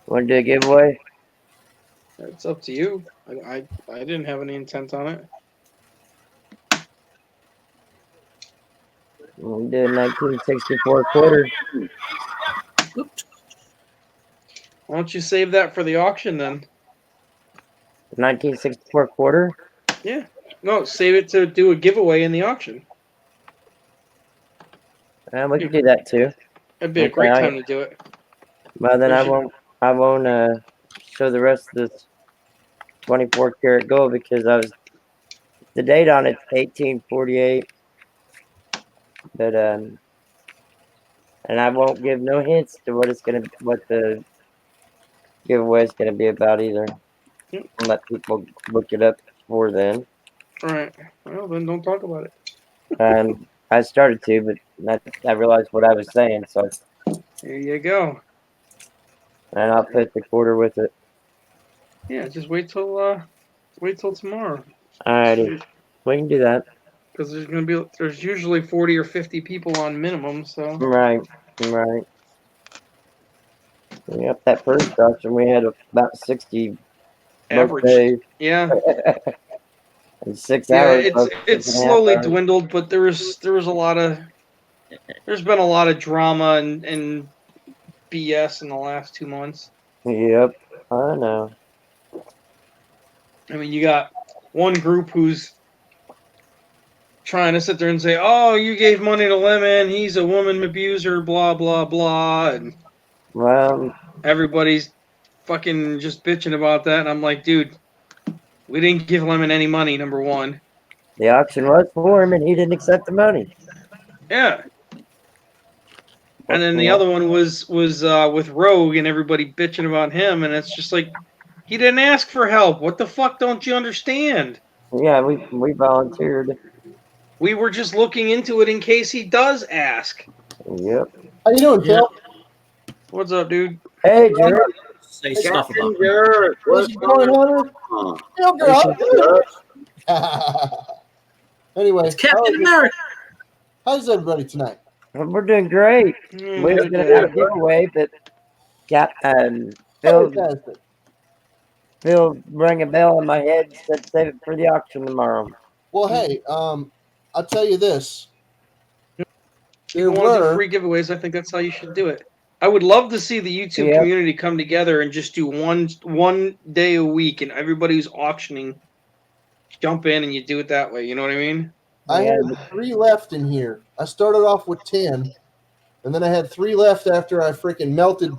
Want to do a giveaway? It's up to you. I didn't have any intent on it. We'll do a 1964 quarter. Oops. Why don't you save that for the auction then? 1964 quarter? Yeah. No, save it to do a giveaway in the auction. We can do that too. That'd be a Okay, great time to do it. Well, then We I should- won't show the rest of this 24 karat gold because the date on it's 1848. But and I won't give no hints to what the giveaway is gonna be about either. Yep. And let people look it up before then. All right. Well, then don't talk about it. I started to, but I realized what I was saying, so There you go. and I'll put the quarter with it. Yeah, just wait till tomorrow. Alrighty, we can do that. Because there's usually 40 or 50 people on minimum, so Right. Yep, that first auction we had about 60 both average. days. Yeah. In 6 Yeah, hours. it's slowly dwindled, but there's been a lot of drama and BS in the last 2 months. Yep, I know. I mean, you got one group who's trying to sit there and say, "Oh, you gave money to Lemon. He's a woman abuser." Blah blah blah, and Well, everybody's fucking just bitching about that. And I'm like, dude, we didn't give Lemon any money. Number one. the auction was for him, and he didn't accept the money. Yeah. And then the other one was with Rogue, and everybody bitching about him, and it's just like, he didn't ask for help. What the fuck don't you understand? Yeah, we volunteered. We were just looking into it in case he does ask. Yep. How you doing, Phil? What's up, dude? Hey, Jared. Say stuff about me. Jared, What's going on? Phil, girl. Anyway, It's Captain America. how's everybody tonight? We're doing great. We were gonna have a giveaway, but Fantastic. Phil rang a bell in my head and said save it for the auction tomorrow. Well, hey, I'll tell you this. If There you want to do were free giveaways, I think that's how you should do it. I would love to see the YouTube Yep. community come together and just do one day a week, and everybody who's auctioning jump in and you do it that way. You know what I mean? I Yeah. had 3 left in here. I started off with 10, and then I had 3 left after I freaking melted.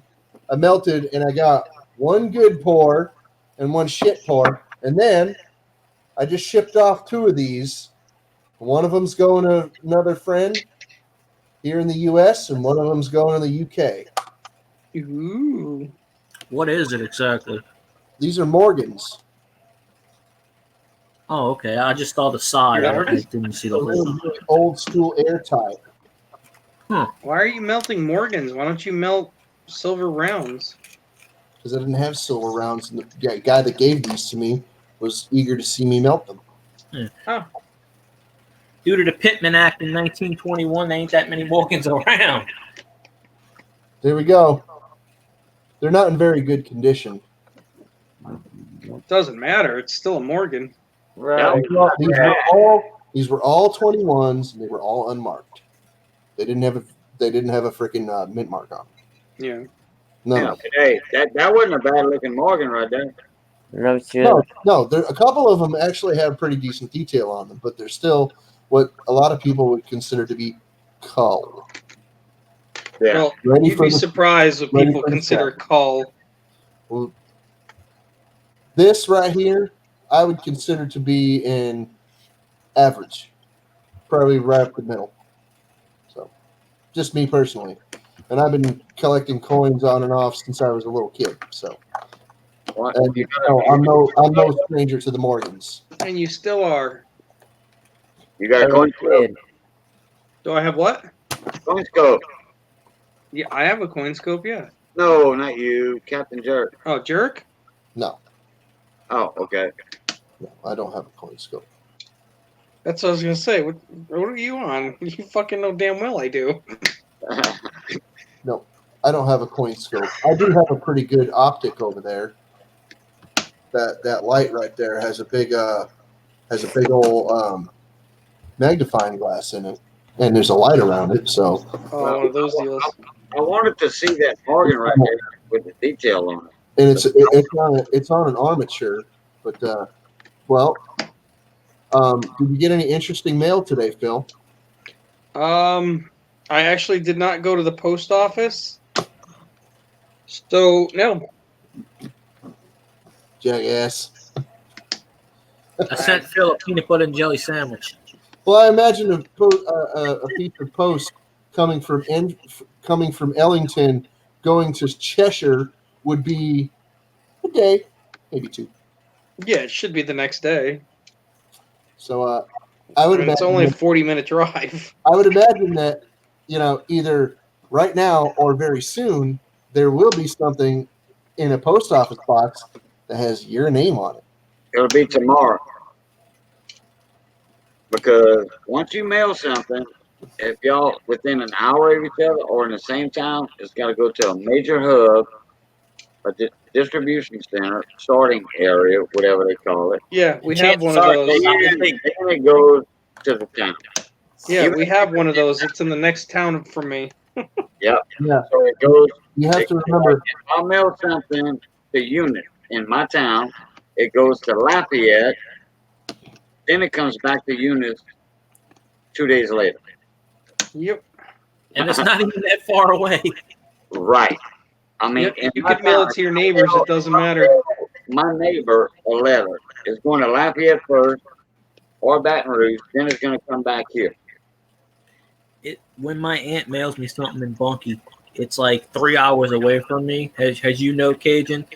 I melted, and I got 1 good pour and 1 shit pour, and then I just shipped off 2 of these. One of them's going to another friend here in the U.S., and one of them's going to the U.K. Ooh. What is it exactly? These are Morgans. Oh, okay. I just saw the side. I didn't see the whole. Old school airtight. Why are you melting Morgans? Why don't you melt silver rounds? Because I didn't have silver rounds, and the guy that gave these to me was eager to see me melt them. Due to the Pittman Act in 1921, there ain't that many Morgans around. There we go. They're not in very good condition. Doesn't matter. It's still a Morgan. Right. These were all 21s, and they were all unmarked. They didn't have a freaking mint mark on them. Yeah. No. Hey, that wasn't a bad looking Morgan right there. No shit. No. A couple of them actually have pretty decent detail on them, but they're still what a lot of people would consider to be cull. Yeah. Well, you'd be surprised what people consider cull. Well, this right here, I would consider to be in average, probably right up the middle. So, just me personally, and I've been collecting coins on and off since I was a little kid. So, and, I'm no stranger to the Morgans. And you still are. You got a coin scope? Do I have what? Coin scope. Yeah, I have a coin scope, yeah. No, not you, Captain Jerk. Oh, Jerk? No. Oh, okay. No, I don't have a coin scope. That's what I was gonna say. What are you on? You fucking know damn well I do. No, I don't have a coin scope. I do have a pretty good optic over there. That light right there has a big old magnifying glass in it, and there's a light around it. So Oh, Well, one of those deals. I wanted to see that organ right there with the detail on it. and it's on an armature. But well, did you get any interesting mail today, Phil? I actually did not go to the post office, so no. Jackass. I sent Phil a peanut butter and jelly sandwich. Well, I imagine a piece of post coming from Ellington, going to Cheshire would be a day, maybe two. Yeah, it should be the next day. So I I would mean, it's imagine only a that, 40-minute drive. I would imagine that either right now or very soon there will be something in a post office box that has your name on it. It'll be tomorrow. Because once you mail something, if y'all within an hour of each other or in the same town, it's got to go to a major hub, a distribution center, sorting area, whatever they call it. Yeah, we have one Chances of are those. Then it goes to the town. Yeah, Even we have one of those. It's in the next town from me. Yep. Yeah, So it goes. you have to remember. If I mail something to Unit in my town, it goes to Lafayette. Then it comes back to Eunice 2 days later. Yep. And it's not even that far away. Right. I mean, Yep. in You my could mail town, it to your neighbors. It doesn't matter. my neighbor a letter. It's going to Lafayette first or Baton Rouge, then it's going to come back here. When my aunt mails me something in Bunkie, it's like 3 hours away from me, as you know, Cajun,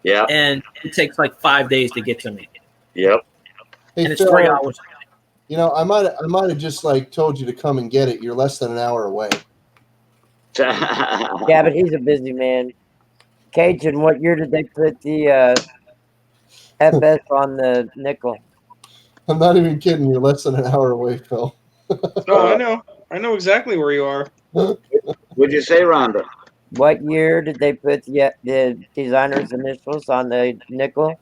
Yeah. and it takes like 5 days to get to me, Yep. Hey, and it's Phil, 3 hours. I might have just like told you to come and get it. You're less than an hour away. Yeah, but he's a busy man. Cajun, what year did they put the FS on the nickel? I'm not even kidding. You're less than an hour away, Phil. Oh, I know. I know exactly where you are. Would you say, Rhonda? What year did they put the designer's initials on the nickel?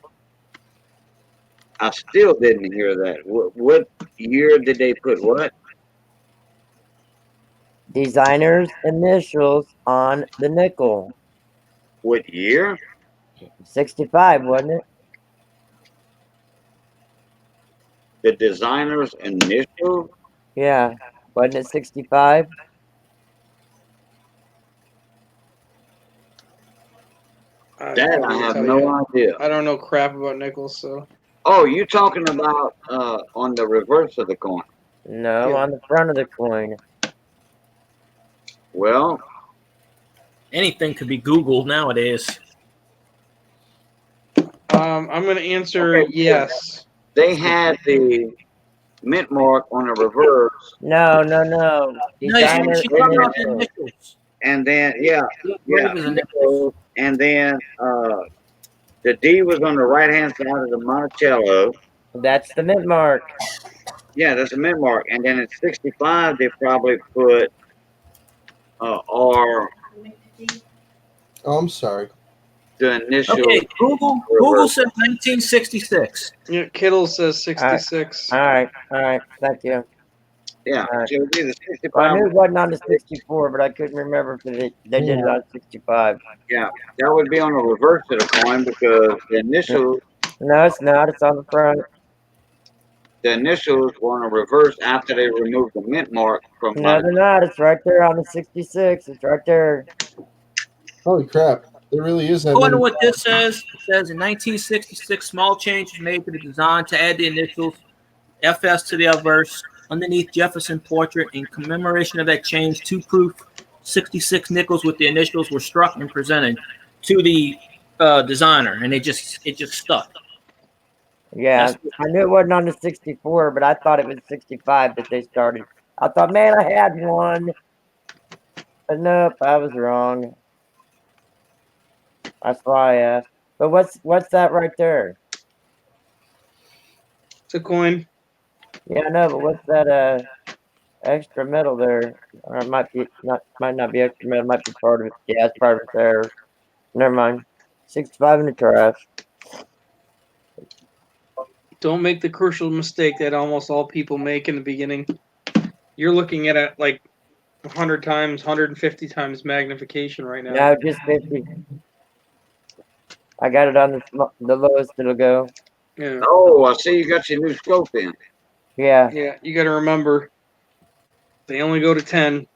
I still didn't hear that. What year did they put what? Designer's initials on the nickel. What year? 65, wasn't it? The designer's initial? Yeah, wasn't it 65? I That couldn't I even have tell no you. idea. I don't know crap about nickels, so. Oh, you talking about on the reverse of the coin? No, Yeah. on the front of the coin. Well, Anything could be Googled nowadays. I'm gonna answer Okay. yes. they had the mint mark on the reverse, No. No, Designer she's talking about the initials. initials. and then yeah, Flavors and initials. and then the D was on the right hand side of the Monticello. That's the mint mark. Yeah, that's a mint mark. And then in 65, they probably put R, Oh, I'm sorry. the initial. Okay, Google said 1966. Yeah, Kittle says 66. All right, thank you. Yeah, Alright. so it'd be the Well, I 65. knew it wasn't on the 64, but I couldn't remember if they did it on 65. Yeah, that would be on the reverse of the coin because the initials, No, it's not. It's on the front. the initials were on the reverse after they removed the mint mark from No, they're not. It's right there on the 66. It's right there. Holy crap! There really is that I wonder many. what this says. It says in 1966, small changes made to the design to add the initials FS to the obverse underneath Jefferson portrait. In commemoration of that change, 2-proof 66 nickels with the initials were struck and presented to the designer, and it just stuck. Yeah, That's- I knew it wasn't on the 64, but I thought it was 65 that they started. I thought, man, I had one. But nope, I was wrong. That's why I asked. But what's that right there? It's a coin. Yeah, I know, but what's that extra metal there? Or it might not be extra metal, might be part of it. Yeah, it's part of it there. Never mind. 65 in the trash. Don't make the crucial mistake that almost all people make in the beginning. You're looking at it like 100 times, 150 times magnification right now. No, just 50. I got it on the lowest it'll go. Yeah. Oh, I see you got your new scope in. Yeah. Yeah, you got to remember, they only go to 10.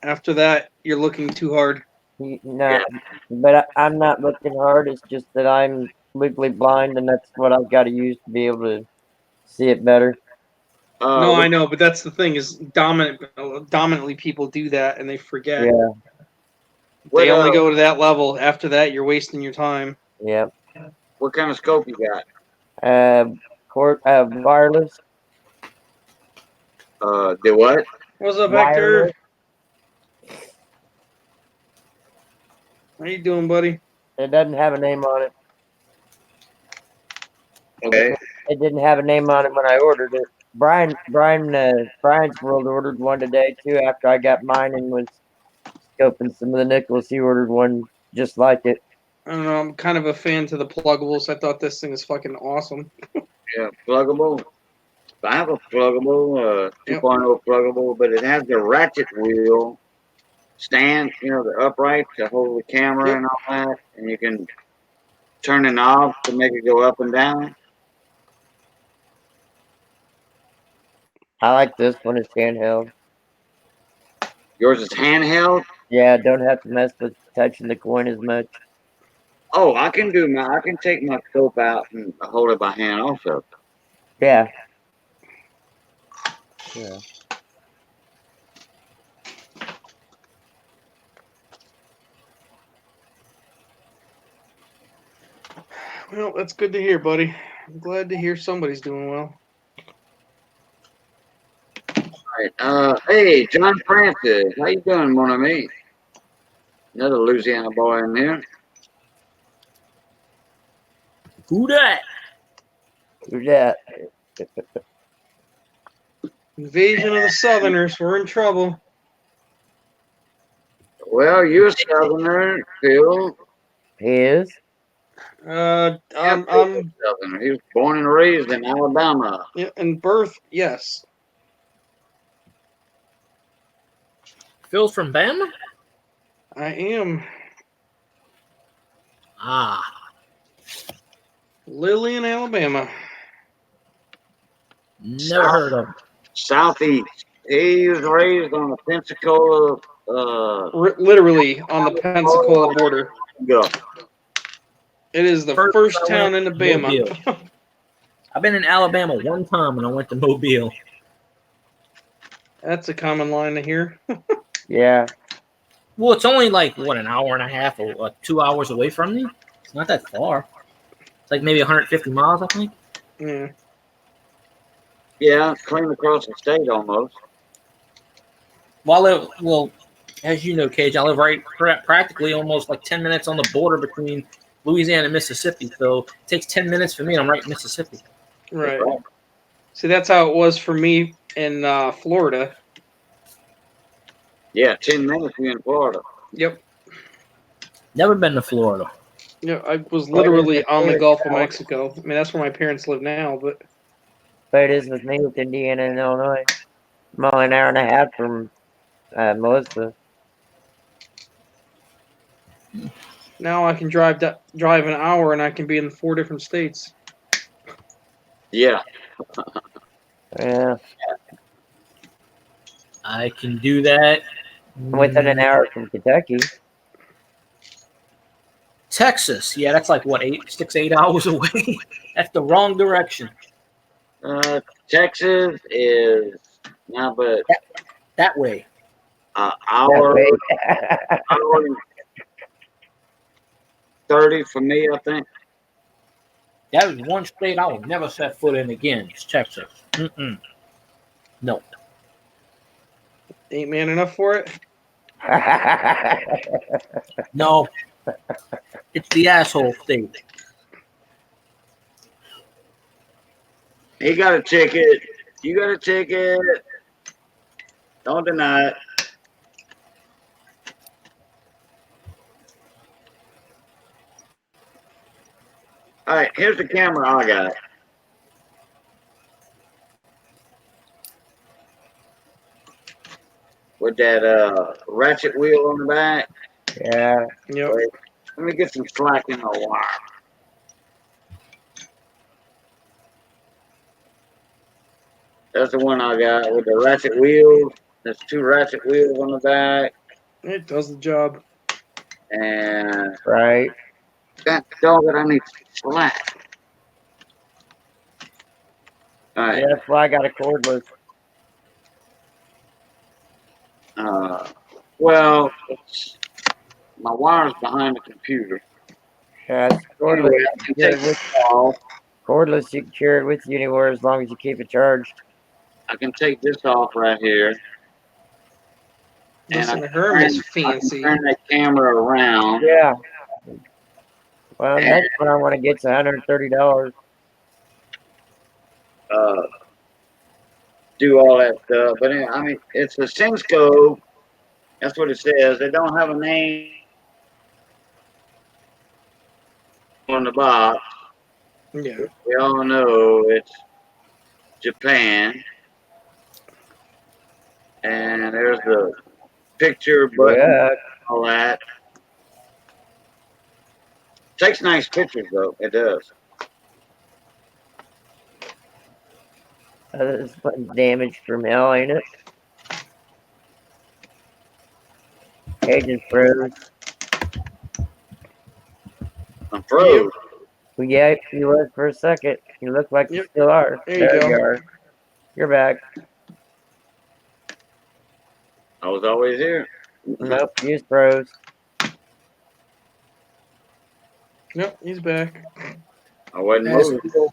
After that, you're looking too hard. No, Yeah. but I'm not looking hard. It's just that I'm legally blind, and that's what I've got to use to be able to see it better. No, What, I know, but that's the thing is dominantly people do that and they forget. Yeah. They only go to that level. After that, you're wasting your time. Yep. what kind of scope you got? Wireless. The what? What's up, Wireless. Hector? How you doing, buddy? It doesn't have a name on it. Okay. It didn't have a name on it when I ordered it. Brian's World ordered one today too. After I got mine and was scoping some of the nickels, he ordered one just like it. I don't know. I'm kind of a fan to the pluggables. I thought this thing is fucking awesome. Yeah, pluggable. I have a pluggable, 2.0 pluggable, but it has the ratchet wheel stand, the upright to hold the camera Yep. and all that, and you can turn the knob to make it go up and down. I like this one. It's handheld. Yours is handheld. Yeah, don't have to mess with touching the coin as much. Oh, I can take my scope out and hold it by hand also. Yeah. Yeah. Well, that's good to hear, buddy. I'm glad to hear somebody's doing well. All right. Hey, John Francis, how you doing, mon ami? Another Louisiana boy in there. Who that? Who's that? Invasion of the Southerners. We're in trouble. Well, you're a Southerner, Phil. He is? I'm Southerner. He was born and raised in Alabama. yeah, in birth, yes. Phil's from Bama? I am. Ah. Lillian, Alabama. Never heard of him. Southeast. He was raised on the Pensacola. Literally on the Pensacola border. Go. It is the first town in Alabama. I've been in Alabama one time when I went to Mobile. That's a common line to hear. Yeah. Well, it's only like, what, an hour and a half or 2 hours away from me? It's not that far. It's like maybe 150 miles, I think. Yeah. Yeah, clean across the state almost. Well, as you know, Cage, I live practically almost like 10 minutes on the border between Louisiana and Mississippi. So it takes 10 minutes for me, and I'm right in Mississippi. Right. See, that's how it was for me in Florida. Yeah, 10 minutes you're in Florida. Yep. Never been to Florida. Yeah, I was literally on the Gulf of Mexico. I mean, that's where my parents live now, but But it is with me with Indiana and Illinois. I'm only an hour and a half from Melissa. now I can drive an hour and I can be in 4 different states. Yeah. Yeah. I can do that. Within an hour from Kentucky. Texas. Yeah, that's like, what, 8 hours away? That's the wrong direction. Texas is now, but That way. hour and 30 for me, I think. That is one state I will never set foot in again. It's Texas. No. Ain't man enough for it? No. It's the asshole state. He got a ticket You got a ticket. Don't deny it. All right, here's the camera I got. With that ratchet wheel on the back. Yeah. Yep. Wait, let me get some slack in my wire. That's the one I got with the ratchet wheels. There's 2 ratchet wheels on the back. It does the job. And Right. that dog that I need slack. All right. Yeah, that's why I got a cordless. Well, my wire's behind the computer. Yeah, it's Anyway, cordless. I can take this off. Cordless, you can carry it with you anywhere as long as you keep it charged. I can take this off right here. And Listen to her, Miss Fancy. turn that camera around. Yeah. Well, next one I want to get's $130. Do all that stuff. But I mean, it's a Simsco. That's what it says. They don't have a name on the box. Yeah. We all know it's Japan. And there's the picture button, Yeah. all that. Takes nice pictures though. It does. This button's damaged from hell, ain't it? Pages froze. I'm froze. Well, yeah, you was for a second. You look like you Yep. still are. There you go. You are. You're back. I was always here. Nope, you just froze. Yep, he's back. I wasn't That's moving. good old-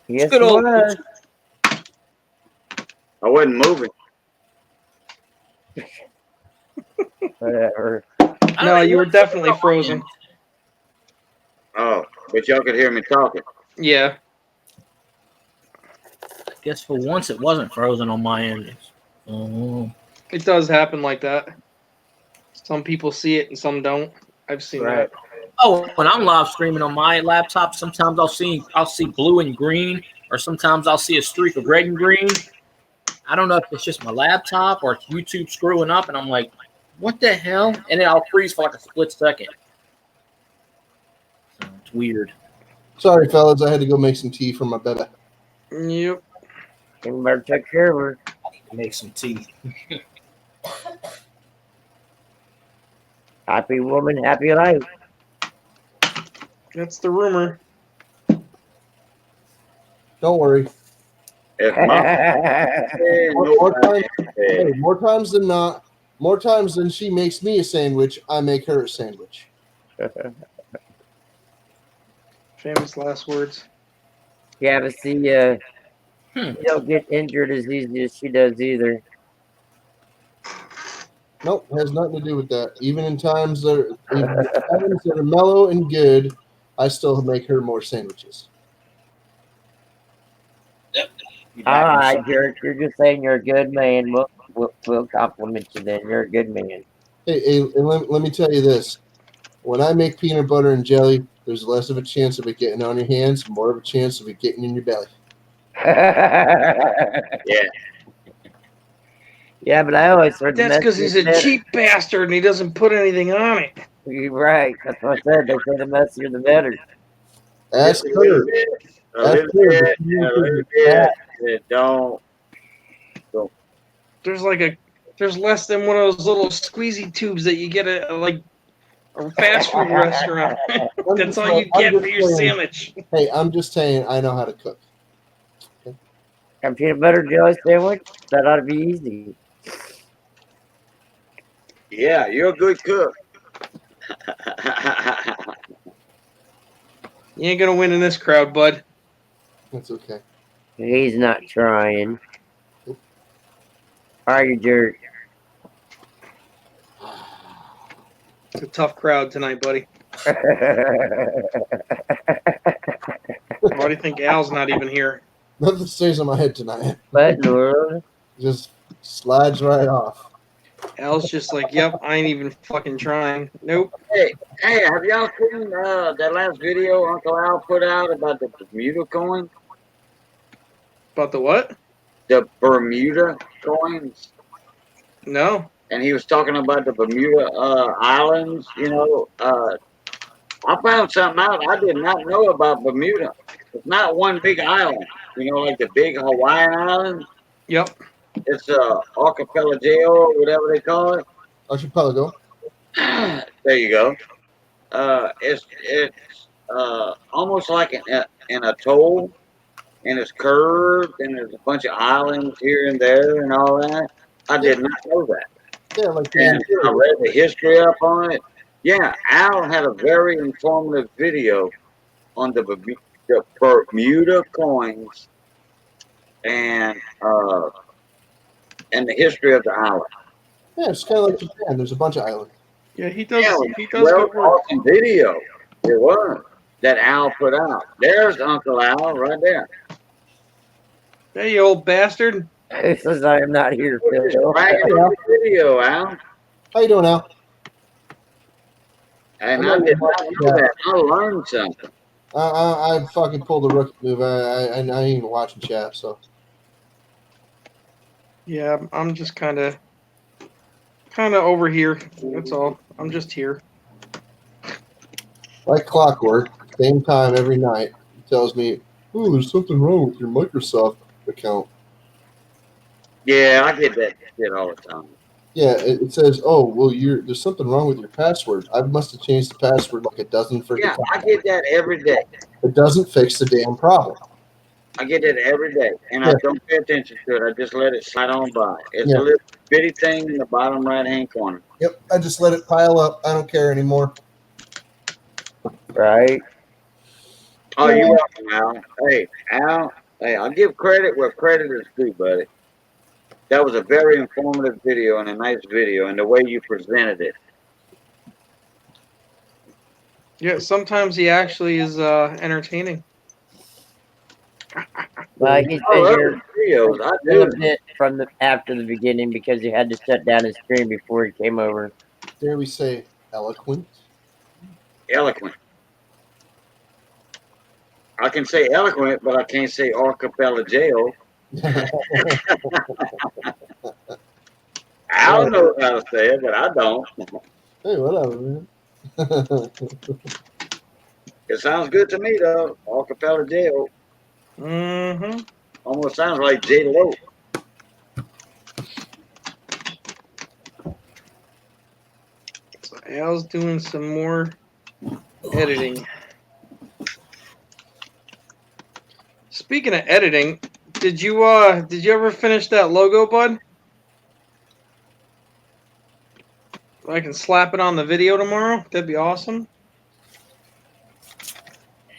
Yes, good you old- was. I wasn't moving. Whatever. I don't No, know, you were what's definitely going on? frozen. Oh, but y'all could hear me talking. Yeah. I guess for once it wasn't frozen on my end. Oh. It does happen like that. Some people see it and some don't. I've seen Right. that. Oh, when I'm live streaming on my laptop, sometimes I'll see blue and green, or sometimes I'll see a streak of red and green. I don't know if it's just my laptop or it's YouTube screwing up, and I'm like, what the hell? And then I'll freeze for like a split second. So it's weird. Sorry, fellas, I had to go make some tea for my baby. Yep. You better take care of her. I need to make some tea. Happy woman, happy life. That's the rumor. Don't worry. If my More times than not, more times than she makes me a sandwich, I make her a sandwich. Famous last words. Yeah, but see, you don't get injured as easy as she does either. Nope, has nothing to do with that. Even in times that are mellow and good, I still make her more sandwiches. All right, jerk. You're just saying you're a good man. We'll compliment you then. You're a good man. Hey, let me tell you this. When I make peanut butter and jelly, there's less of a chance of it getting on your hands, more of a chance of it getting in your belly. Yeah. Yeah, but I always heard That's because he's a cheap bastard and he doesn't put anything on it. You're right. That's what I said. They say the messier the better. Ask Just a little her. bit, a Ask little her. bit, but a little bit. Don't. There's less than one of those little squeezy tubes that you get at like a fast food restaurant. That's all you get for your sandwich. Hey, I'm just saying I know how to cook. A peanut butter jelly sandwich? That ought to be easy. Yeah, you're a good cook. You ain't gonna win in this crowd, bud. That's okay. He's not trying. Are you, jerk? It's a tough crowd tonight, buddy. Why do you think Al's not even here? Nothing stays in my head tonight. What in the world? Just slides right off. Al's just like, yep, I ain't even fucking trying. Nope. Hey, have y'all seen that last video Uncle Al put out about the Bermuda coin? About the what? The Bermuda coins? No. And he was talking about the Bermuda Islands. I found something out I did not know about Bermuda. It's not one big island, like the big Hawaiian island. Yep. It's archipelago or whatever they call it. Archipelago. There you go. It's almost like an atoll, and it's curved, and there's a bunch of islands here and there, and all that. I did not know that. Yeah, like And I read the history up on it. Yeah, Al had a very informative video on the Bermuda coins and the history of the island. Yeah, it's kind of like Japan. There's a bunch of islands. Yeah, he does. Yeah, He does good work. awesome video. It was that Al put out. There's Uncle Al right there. Hey, you old bastard. Who says I am not here, Just Phil? bragging on the video, Al. How you doing, Al? And I did not know that. I learned something. I fucking pulled a rookie move. I ain't even watching chat, so. Yeah, I'm just kind of over here. That's all. I'm just here. Like clockwork, same time every night. He tells me, "Oh, there's something wrong with your Microsoft account." Yeah, I get that shit all the time. Yeah, it says, "Oh, well, there's something wrong with your password." I must have changed the password like a dozen freaking Yeah, times. I get that every day. It doesn't fix the damn problem. I get that every day, and I Yeah. don't pay attention to it. I just let it slide on by. It's Yeah. a little bitty thing in the bottom right-hand corner. Yep, I just let it pile up. I don't care anymore. Right? Oh, you're welcome, Al. Hey, Al. Hey, I'll give credit where credit is due, buddy. That was a very informative video and a nice video, and the way you presented it. Yeah, sometimes he actually is entertaining. Well, he I said love you're his videos. I a do. little bit from after the beginning because he had to shut down his stream before he came over. Dare we say eloquent? Eloquent. I can say eloquent, but I can't say archipelago. Al knows how to say it, but I don't. Hey, whatever, man. It sounds good to me, though. Archipelago. Mm-hmm. Almost sounds like J-Lo. So Al's doing some more editing. Speaking of editing, did you ever finish that logo, bud? I can slap it on the video tomorrow. That'd be awesome.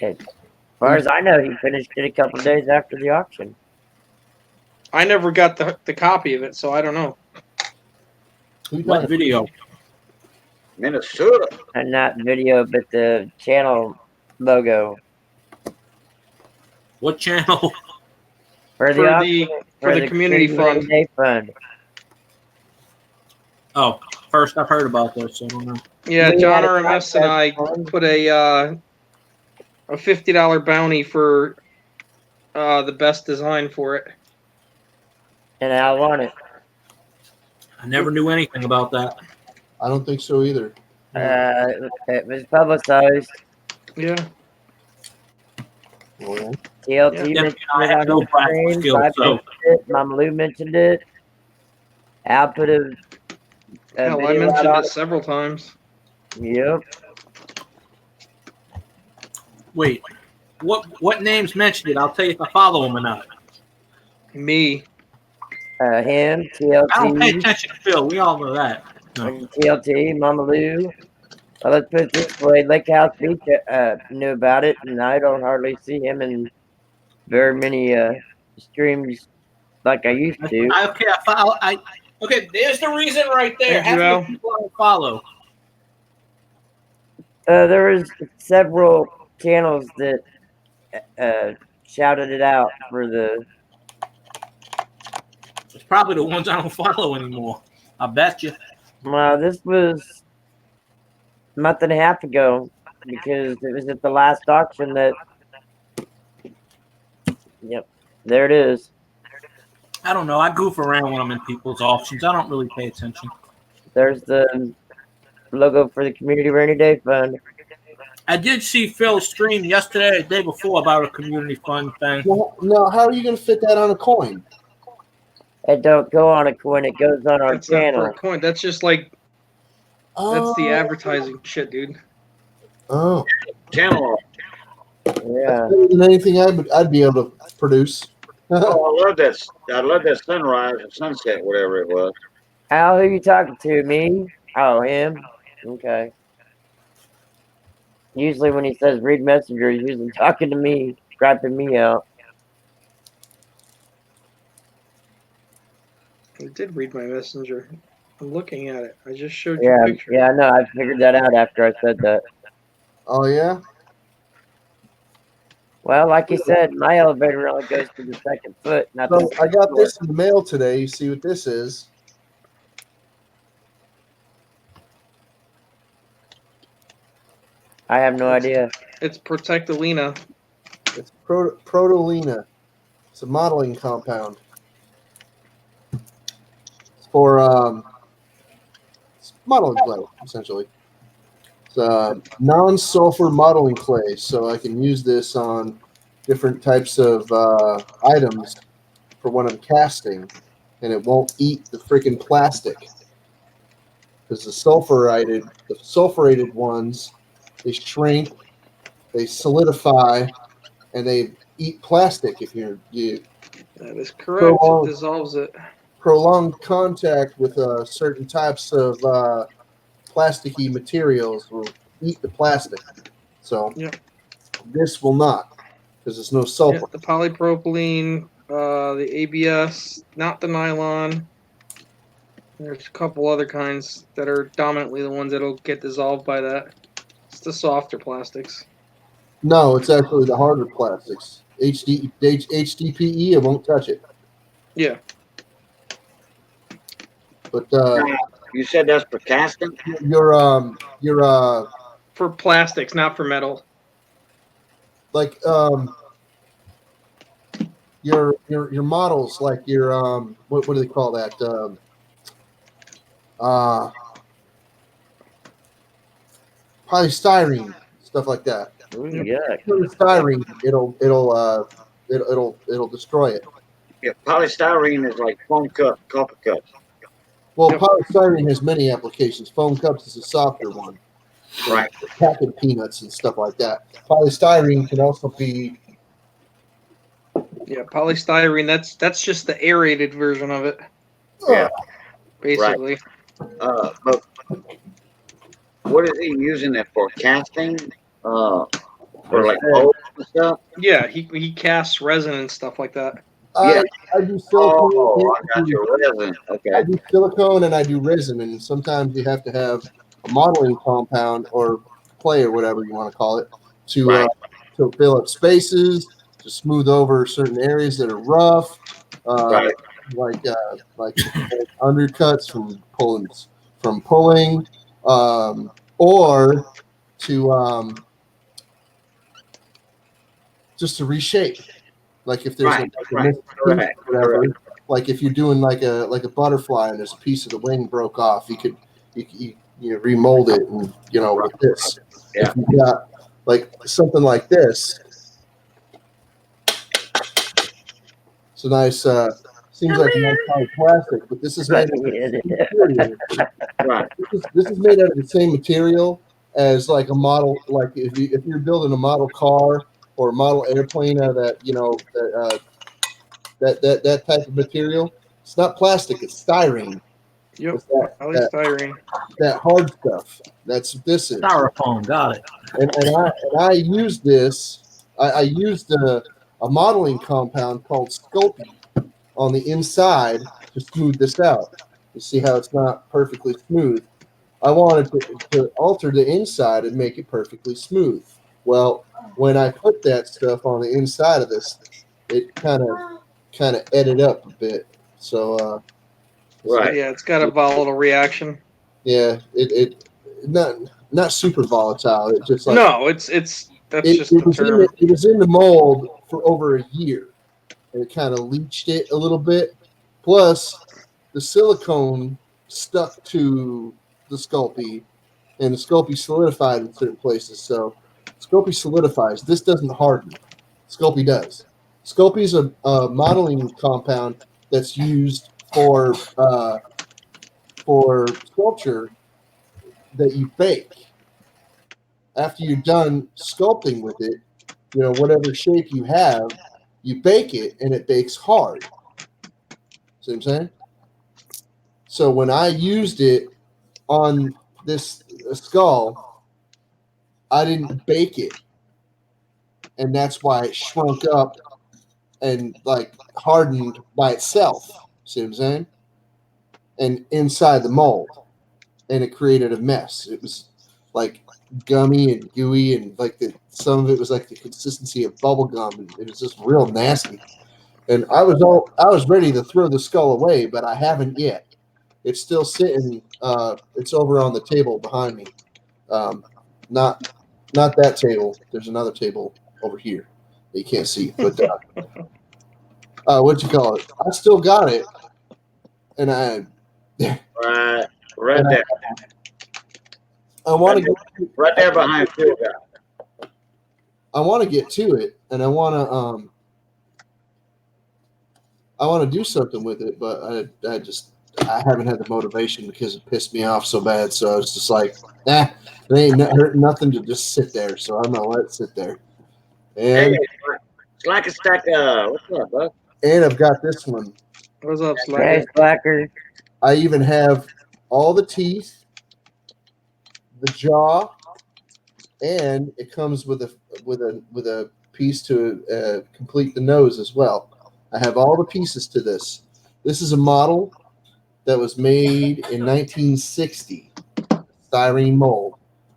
As far as I know, he finished it a couple days after the auction. I never got the copy of it, so I don't know. What video? Minnesota. And not video, but the channel logo. What channel? For the community fund. Day fund. Oh, first I've heard about this, so I don't know. Yeah, We John had a RMS and I contest put a $50 bounty for the best design for it. And I won it. I never knew anything about that. I don't think so either. It was publicized. Yeah. Well, TLT Yeah, mentioned I it have on no his graphic stream. skills, Bob so mentioned it. Mama Lou mentioned it. Al put a Hell, I video out mentioned on it several times. Yep. wait, what names mentioned it? I'll tell you if I follow them or not. Me. Him, I don't pay TLT, attention to Phil. We all know that. No. and TLT, Mama Lou. Well, let's put it this way. Lake House Beach knew about it, and I don't hardly see him in very many streams like I used to. Okay, I follow. Okay, there's the reason right there. Thank you, Half Al. of the people I don't follow. There was several channels that shouted it out for the. It's probably the ones I don't follow anymore. I bet you. Well, this was a month and a half ago because it was at the last auction that. Yep, there it is. I don't know. I goof around when I'm in people's auctions. I don't really pay attention. There's the logo for the Community Rainy Day Fund. I did see Phil stream yesterday, the day before, about a community fund thing. Well, now, how are you going to fit that on a coin? It don't go on a coin; it goes on our That's not for channel. a coin. That's just like that's the Oh. advertising shit, dude. Oh, Channel. Yeah. better than anything I'd be able to produce. Oh, I love that. I love that sunrise or sunset, whatever it was. Al, who you talking to? Me? Oh, him. Okay. Usually, when he says read messenger, he's usually talking to me, griping me out. I did read my messenger. I'm looking at it. I just showed you Yeah, a picture. yeah, I know. I figured that out after I said that. Oh yeah. Well, like you said, my elevator only goes to the second foot. Not So the I got floor. this in the mail today. You see what this is? I have no idea. It's Protectalina. It's Protolina. It's a modeling compound. It's for it's modeling clay, essentially. It's non-sulfur modeling clay, so I can use this on different types of items for when I'm casting, and it won't eat the freaking plastic. Because the sulfurated ones, they shrink, they solidify, and they eat plastic if you That is correct. Prolonged. It dissolves it. prolonged contact with certain types of plasticky materials will eat the plastic. So Yep. this will not, because there's no sulfur. Yeah, the polypropylene, the ABS, not the nylon. There's a couple other kinds that are dominantly the ones that'll get dissolved by that. It's the softer plastics. No, it's actually the harder plastics. HDPE, it won't touch it. Yeah. But You said that's for casting? your For plastics, not for metal. like your models, like your what do they call that? Polystyrene, stuff like that. Ooh, yuck. Polystyrene, it'll destroy it. Yeah, polystyrene is like foam cup, coffee cups. Well, Yep. polystyrene has many applications. Foam cups is a softer one. Right. Packing peanuts and stuff like that. Polystyrene can also be Yeah, polystyrene. That's just the aerated version of it, Yeah. basically. But what is he using it for? Casting? For like molds and stuff? Yeah, he casts resin and stuff like that. Yeah. I do silicone. Oh, I got your resin. I Okay. do silicone and I do resin, and sometimes you have to have a modeling compound or clay or whatever you want to call it to Right. to fill up spaces, to smooth over certain areas that are rough, Right. like undercuts from pulling, or to just to reshape. Like if there's Right, a right, missing piece correct, or whatever, correct. like if you're doing like a butterfly and there's a piece of the wing broke off, you remold it, and with this. Yeah. If you got like something like this, it's a nice seems like a nice hard plastic, but this is made out of the same material. Right. This is made out of the same material as like a model, like if you're building a model car or a model airplane out of that that type of material. It's not plastic, it's styrene. Yep. It's Polystyrene. that hard stuff. That's what this is. Styrofoam, got it. And I used this. I used a modeling compound called Sculpey on the inside to smooth this out. You see how it's not perfectly smooth. I wanted to alter the inside and make it perfectly smooth. Well, when I put that stuff on the inside of this, it kind of edited up a bit. So Right. Yeah, it's got a volatile reaction. yeah, it not super volatile. It just like No, that's just the term. it was in the mold for over a year, and it kind of leached it a little bit. Plus, the silicone stuck to the Sculpey, and the Sculpey solidified in certain places. So Sculpey solidifies. This doesn't harden. Sculpey does. Sculpey is a modeling compound that's used for sculpture that you bake. After you're done sculpting with it, whatever shape you have, you bake it and it bakes hard. See what I'm saying? So when I used it on this skull, I didn't bake it. And that's why it shrunk up and like hardened by itself. See what I'm saying? And inside the mold. And it created a mess. It was like gummy and gooey, and like some of it was like the consistency of bubble gum, and it was just real nasty. And I was ready to throw the skull away, but I haven't yet. It's still sitting. It's over on the table behind me. Not that table. There's another table over here that you can't see. But what you call it? I still got it, and I Right there. I want to Right there behind Phil. I want to get to it, and I want to do something with it, but I haven't had the motivation because it pissed me off so bad. So I was just like, it ain't hurt nothing to just sit there. So I'm gonna let it sit there. And Hey, it's like a stack of what's up, bud? and I've got this one. What's up, Nice Slacker? Blacker. I even have all the teeth, the jaw, and it comes with a piece to complete the nose as well. I have all the pieces to this. This is a model that was made in 1960. Styrene mold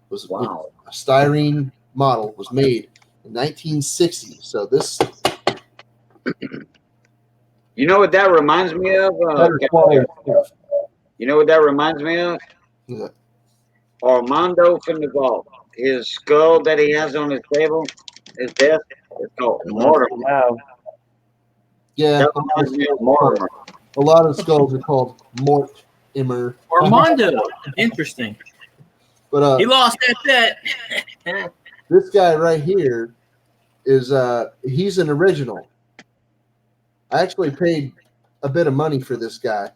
was Wow. a styrene model was made in 1960. So this You know what that reminds me of? better quality stuff. You know what that reminds me of? Yeah. Armando from the vault. His skull that he has on his table, his desk, it's called Mortimer. Wow. Yeah, That reminds me of Mortimer. a lot of skulls are called Mortimer. Armando. Interesting. But He lost that bet. this guy right here is he's an original. I actually paid a bit of money for this guy.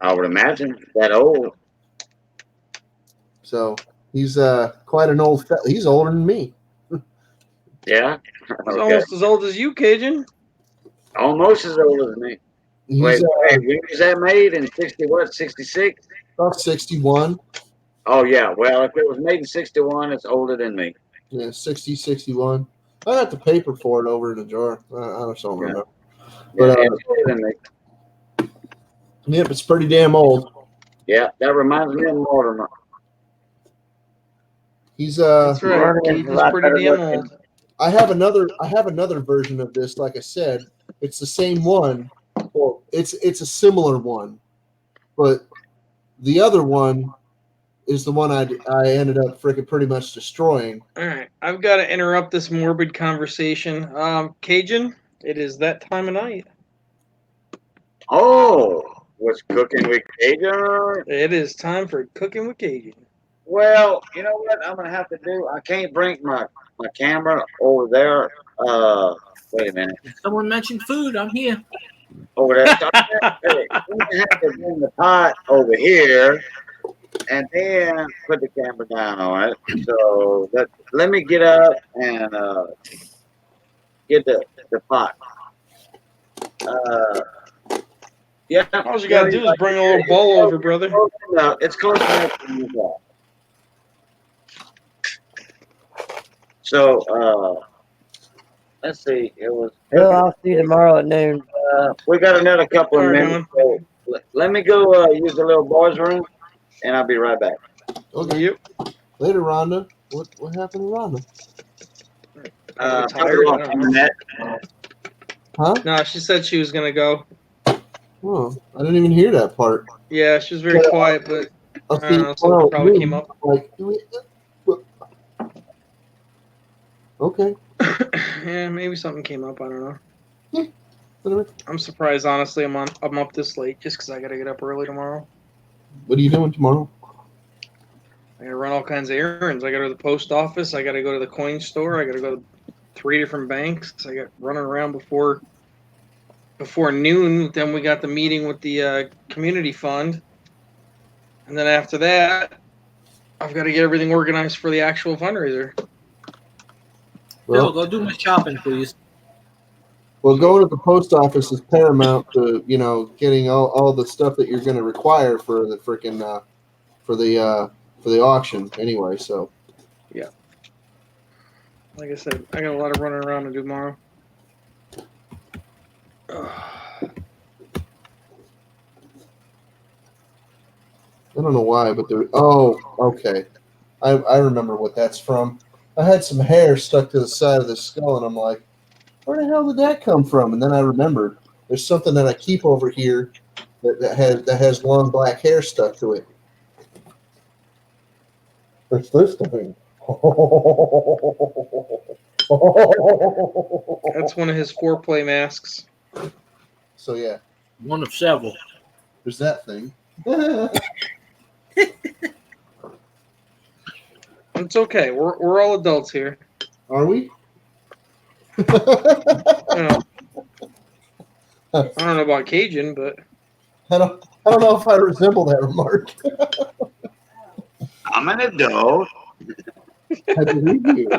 I would imagine that old. So he's quite an old fella. He's older than me. Yeah. He's Okay. almost as old as you, Cajun. Almost as old as me. He's Wait, when was that made? In 66? about 61. Oh, yeah. Well, if it was made in 61, it's older than me. Yeah, 60, 61. I got the paper for it over in the drawer. I just don't remember. Yeah, But it's older than me. yep, it's pretty damn old. Yeah, that reminds me of Mortimer. He's That's right. Morgan's a Cajun's lot pretty better damn looking. old. I have another version of this. Like I said, it's the same one. Well, it's a similar one, but the other one is the one I ended up freaking pretty much destroying. All right, I've got to interrupt this morbid conversation. Cajun, it is that time of night. Oh, what's cooking with Cajun? It is time for cooking with Cajun. Well, you know what I'm going to have to do? I can't bring my camera over there. Wait a minute. Someone mentioned food. I'm here. Over there. So I'm going to have to bring the pot over here and then put the camera down on it. So let me get up and get the pot. Yeah. All you got to do is bring a little bowl over, brother. It's close enough to use that. So, let's see. It was. Bill, I'll see you tomorrow at noon. We got another couple of All right, minutes. So let me go use the little boys' room, and I'll be right back. Okay. Yep. Later, Rhonda. What happened to Rhonda? Probably Probably tired. I lost don't know. internet. Huh? No, she said she was gonna go. Oh, I didn't even hear that part. Yeah, she was very quiet, but I'll I see. don't know. Something probably came up. Like, okay. Yeah, maybe something came up. I don't know. Whatever. I'm surprised, honestly. I'm up this late just because I gotta get up early tomorrow. What are you doing tomorrow? I gotta run all kinds of errands. I gotta go to the post office. I gotta go to the coin store. I gotta go to 3 different banks. I got running around before noon. Then we got the meeting with the community fund, and then after that, I've got to get everything organized for the actual fundraiser. Bill, go do my shopping, please. Well, going to the post office is paramount to getting all the stuff that you're going to require for the freaking for the auction anyway. So yeah, like I said, I got a lot of running around to do tomorrow. I don't know why, but okay, I remember what that's from. I had some hair stuck to the side of the skull, and I'm like, where the hell did that come from? And then I remembered there's something that I keep over here that has long black hair stuck to it. What's this thing? That's one of his foreplay masks. So yeah, One of several. there's that thing. It's okay. We're all adults here. Are we? I don't know about Cajun, but I don't know if I resemble that remark. I'm an adult. I believe you.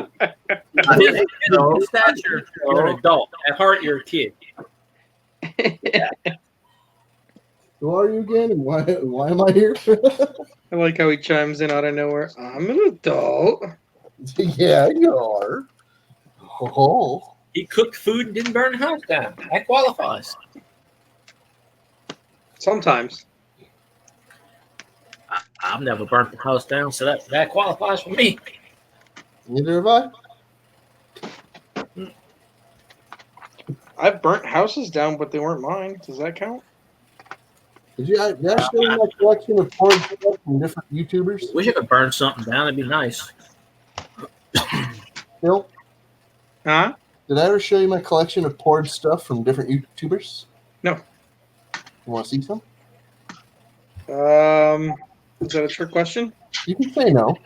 In stature, you're an adult. At heart, you're a kid. Who are you again, and why am I here? I like how he chimes in out of nowhere. I'm an adult. Yeah, you are. Oh. He cooked food and didn't burn the house down. That qualifies. Sometimes. I've never burnt the house down, so that qualifies for me. Neither have I. I've burnt houses down, but they weren't mine. Does that count? Did I show you my collection of porn stuff from different YouTubers? Wish I could burn something down. It'd be nice. Bill, Huh? did I ever show you my collection of porn stuff from different YouTubers? No. You want to see some? Is that a trick question? You can say no.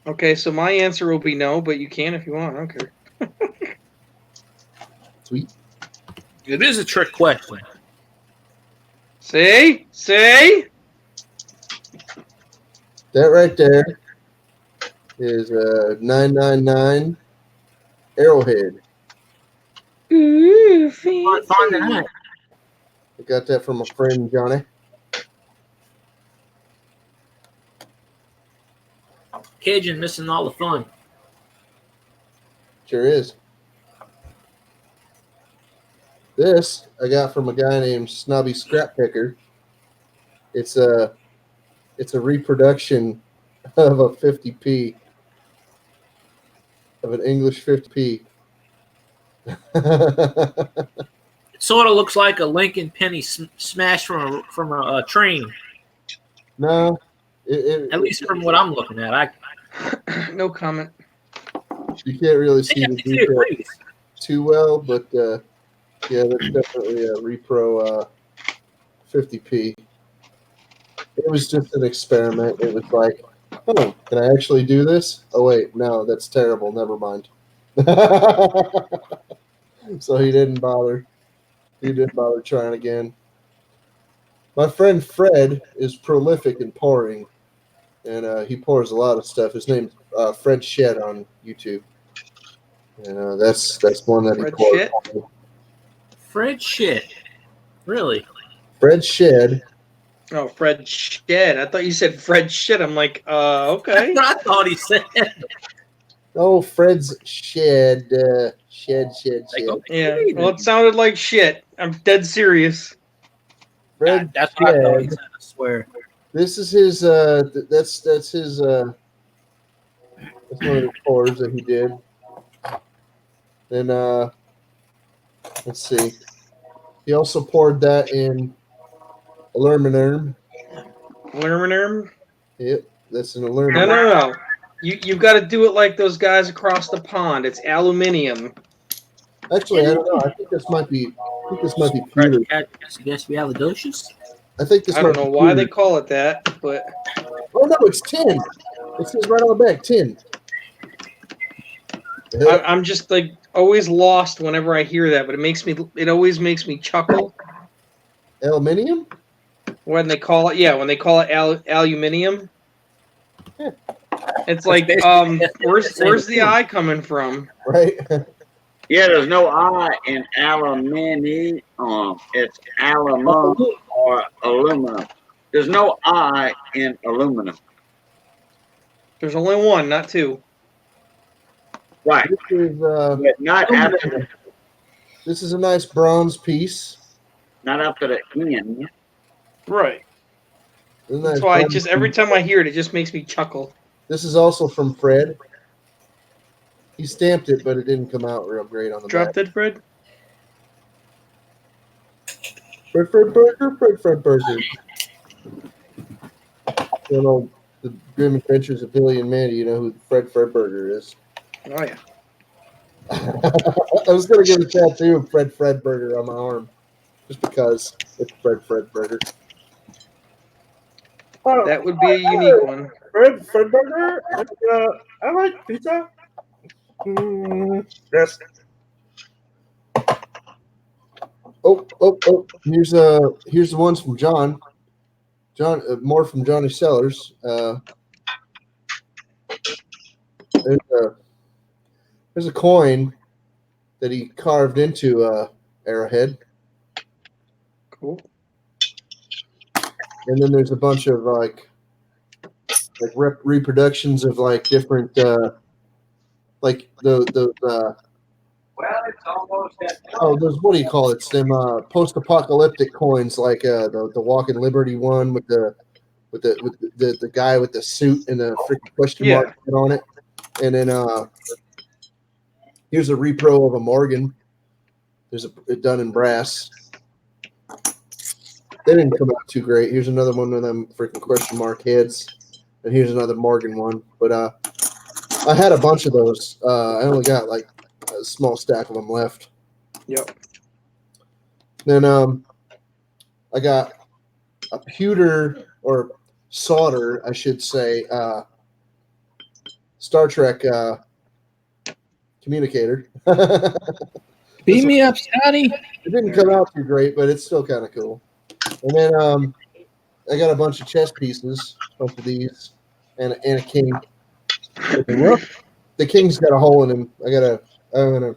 Okay, so my answer will be no, but you can if you want. I don't care. Sweet. It is a trick question. See? That right there is a 999 Arrowhead. Ooh, Find that. I got that from a friend, Johnny. Cajun missing all the fun. Sure is. This I got from a guy named Snobby Scrap Picker. It's a reproduction of a 50p, of an English 50p. It sort of looks like a Lincoln Penny smashed from a train. No, At least from what I'm looking at. No comment. You can't really see Yeah, the I see it, detail please. too well, but yeah, that's definitely a repro 50p. It was just an experiment. It was like, oh, can I actually do this? Oh wait, no, that's terrible. Never mind. So he didn't bother. He didn't bother trying again. My friend Fred is prolific in pouring, and he pours a lot of stuff. His name's Fred Shed on YouTube, and that's one that Fred he pours. Shit? Fred shit. Really? Fred Shed. Oh, Fred Shed. I thought you said Fred Shit. I'm like, okay. That's what I thought he said. Oh, Fred's Shed. Shed. Like, okay, Yeah. Well, it sounded like shit. I'm dead serious. Fred that's what I thought he Shed. said, I swear. This is his. That's his That's one of the pours that he did. Then let's see. He also poured that in aluminum. Aluminum? Yep, that's an No, aluminum. no. You've got to do it like those guys across the pond. It's aluminium. Actually, I don't know. I think this might be pewter. Supercalifragilisticexpialidocious. I think this I might don't know be why they pewter. call it that, but Oh no, it's tin. It says right on the back, tin. I'm just like always lost whenever I hear that. But it always makes me chuckle Aluminium? when they call it aluminium. Yeah. It's like where's the I coming from? Right? Yeah, there's no I in aluminium. It's aluminum or aluminum. There's no I in aluminum. There's only one, not two. Right. This is But not after this is a nice bronze piece. the end. Right. Isn't That's that why bronze every piece? time I hear it, it just makes me chuckle. This is also from Fred. He stamped it, but it didn't come out real great on the Drop back. dead Fred. Fred Burger. You know, the Grim Adventures of Billy and Mandy, you know who Fred Burger is. Oh yeah. I was going to get a tattoo of Fred Burger on my arm just because it's Fred Burger. That would be a unique one. Fred Burger? I like pizza. Yes. Oh. Here's the ones from John. John, more from Johnny Sellers. There's a coin that he carved into Arrowhead, Cool. and then there's a bunch of like reproductions of like different like the Well, it's almost at those, what do you call it? It's them post-apocalyptic coins, like the Walking Liberty one with the guy with the suit and the freaking question mark on it, and then here's a repro of a Morgan. There's a done in brass. They didn't come out too great. Here's another one of them freaking question mark heads, and here's another Morgan one. But I had a bunch of those. I only got like a small stack of them left. Yep. Then I got a pewter or solder, I should say, Star Trek communicator. Beat me up, Scotty. It didn't come out too great, but it's still kind of cool. And then I got a bunch of chess pieces, a bunch of these, and a king. The king's got a hole in him. I'm gonna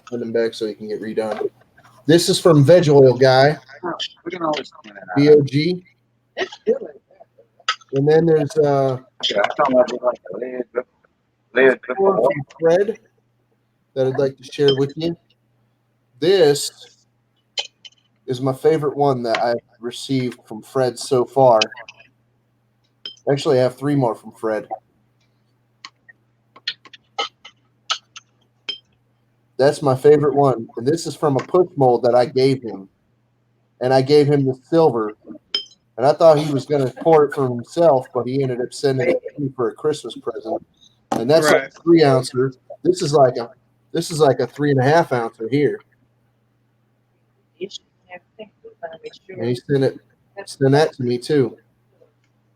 send him back so he can get redone. This is from Veg Oil Guy, we can always clean it out. BOG. And then there's I'm talking about just like the lid one from Fred that I'd like to share with you. This is my favorite one that I've received from Fred so far. Actually, I have 3 more from Fred. That's my favorite one. And this is from a push mold that I gave him. And I gave him the silver. And I thought he was going to pour it for himself, but he ended up sending it to me for a Christmas present. And that's like a 3 ouncer. This is like a 3.5 ouncer here. And he sent that to me too.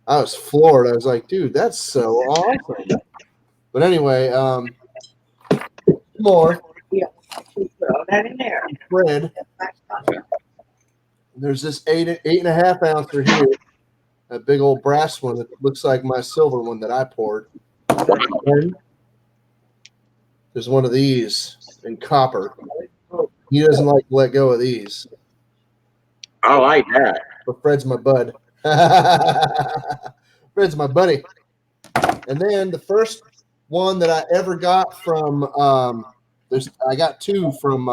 I was floored. I was like, dude, that's so awesome. But anyway, more. Throw that in there. Fred. There's this 8.5 ouncer here, a big old brass one that looks like my silver one that I poured. And there's one of these in copper. He doesn't like to let go of these. I like that. But Fred's my bud. Fred's my buddy. And then the first one that I ever got from I got 2 from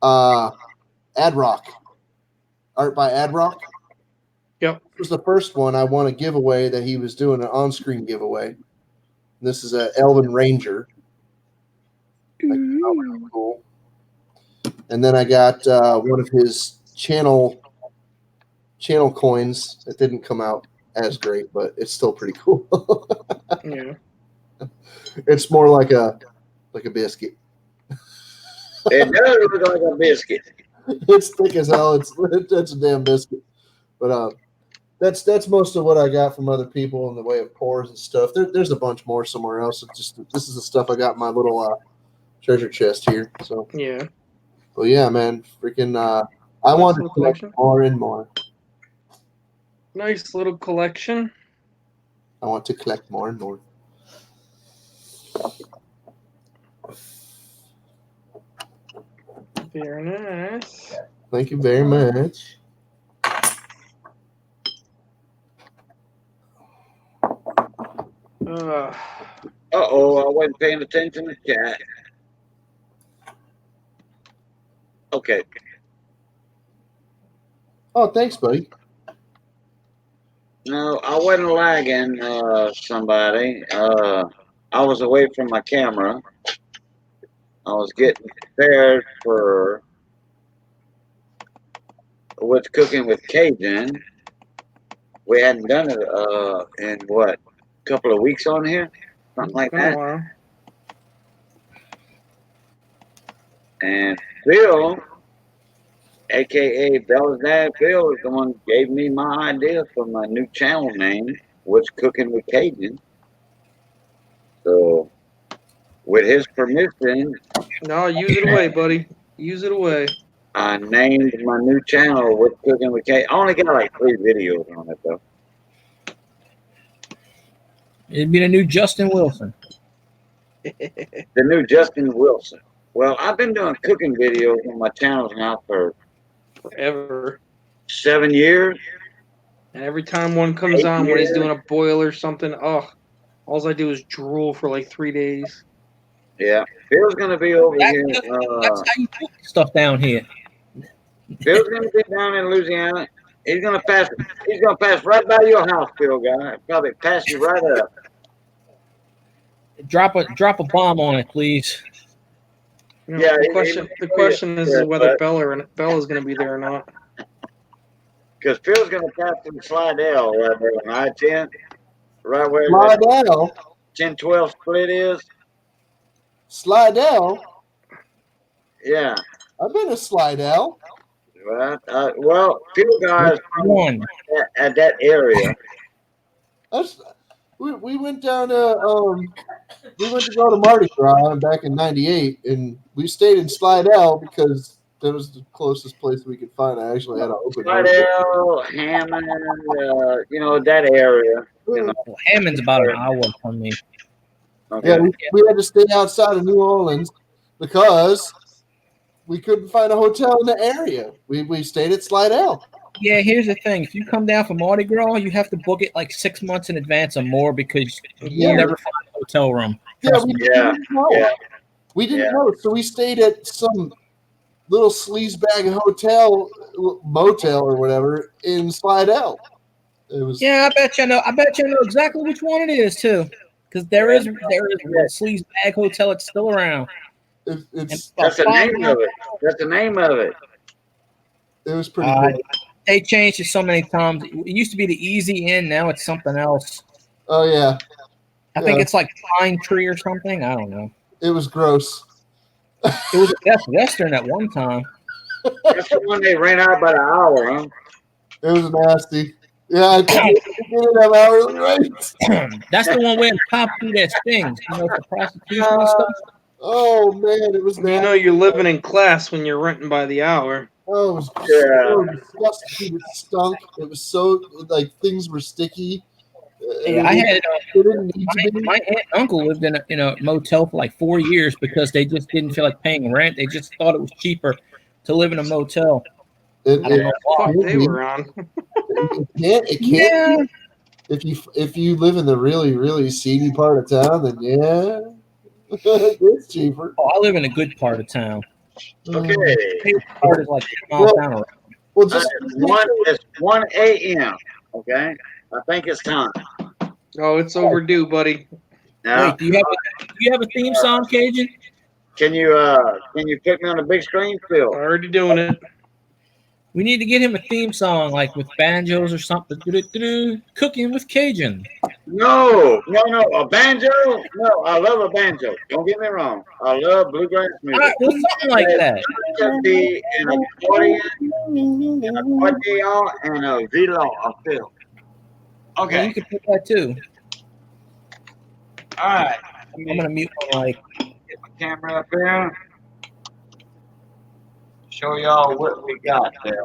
Ad Rock. Art by Ad Rock. Yep. This was the first one I won a giveaway that he was doing an on-screen giveaway. This is a Elven Ranger. Like, oh, really cool. And then I got one of his channel coins that didn't come out as great, but it's still pretty cool. Yeah. It's more like a biscuit. It does look like a biscuit. It's thick as hell. It's a damn biscuit. But that's most of what I got from other people in the way of pours and stuff. There's a bunch more somewhere else. It's just this is the stuff I got in my little treasure chest here. So Yeah. well, yeah, man, freaking. I want to little collect collection. more and more. Nice little collection. I want to collect more and more. Very nice. Thank you very much. Uh-oh, I wasn't paying attention to chat. Okay. Oh, thanks, buddy. No, I wasn't lagging somebody. I was away from my camera. I was getting prepared for what's cooking with Cajun. We hadn't done it in what, a couple of weeks on here? Something like Been a that. while. And Phil, aka Bella's dad, Phil, is the one who gave me my idea for my new channel name, What's Cooking with Cajun. So, with his permission, No, use it away, buddy. Use it away. I named my new channel What's Cooking with Cajun. I only got like 3 videos on it though. It'd be the new Justin Wilson. The new Justin Wilson. Well, I've been doing cooking videos on my channels now for Forever. 7 years. And every time one comes on when he's doing a boil or something, all I do is drool for like 3 days. Yeah, Phil's gonna be over here. That's how you cook stuff down here. Phil's gonna be down in Louisiana. He's gonna pass. He's gonna pass right by your house, Phil guy. Probably pass you right up. Drop a bomb on it, please. You know, Yeah, the question is whether Bella's going to be there or not. Because Phil's gonna pass through Slidell right there on I-10, right where Slidell. 10-12 split is. Slidell. Yeah. I've been to Slidell. Right. Well, Phil guys One. at that area. We went down to we went to go to Mardi Gras back in '98, and we stayed in Slidell because that was the closest place we could find. I actually had an open Slidell, Hammond, that area. Well, Hammond's about an hour from me. Okay. Yeah, we had to stay outside of New Orleans because we couldn't find a hotel in the area. We stayed at Slidell. Yeah, here's the thing. If you come down for Mardi Gras, you have to book it like 6 months in advance or more because you'll never find a hotel room. Yeah, we didn't know. Yeah. We didn't know. So we stayed at some little sleazebag hotel, motel or whatever in Slidell. It was Yeah, I bet you know exactly which one it is too, because there is a sleazebag hotel that's still around. it's That's the name of it. That's the name of it. it was pretty cool. They changed it so many times. It used to be the Easy Inn. Now it's something else. Oh yeah, I think it's like Pine Tree or something. I don't know. it was gross. It was a Best Western at one time. That's the one they ran out by the hour, huh? It was nasty. Yeah, I did it have hourly rates. That's the one where the cop do their things, for prostitution and stuff. Oh man, it was nasty. You know you're living in class when you're renting by the hour. Oh, it was so disgusting. It stunk. It was so things were sticky. Yeah, I had It didn't need to be. my aunt and uncle lived in a motel for like 4 years because they just didn't feel like paying rent. They just thought it was cheaper to live in a motel. I don't know why. Fuck, they were on. It can't. If you live in the really, really seedy part of town, then yeah, it's cheaper. Oh, I live in a good part of town. Okay. The part is like 10 miles down the road. Well, just It's 1 a.m. Okay, I think it's time. Oh, it's overdue, buddy. Now, Wait, do you have a theme song, Cajun? can you pick me on the big screen, Phil? Already doing it. We need to get him a theme song, like with banjos or something. Cooking with Cajun. No, a banjo. No, I love a banjo. Don't get me wrong. I love bluegrass All music. right, well, something like that. Can be an accordion, an accordion, and a violon. I feel. Yeah, Okay. you can put that too. All right. I'm gonna mute my mic. Get my camera up here. Show y'all what we got there.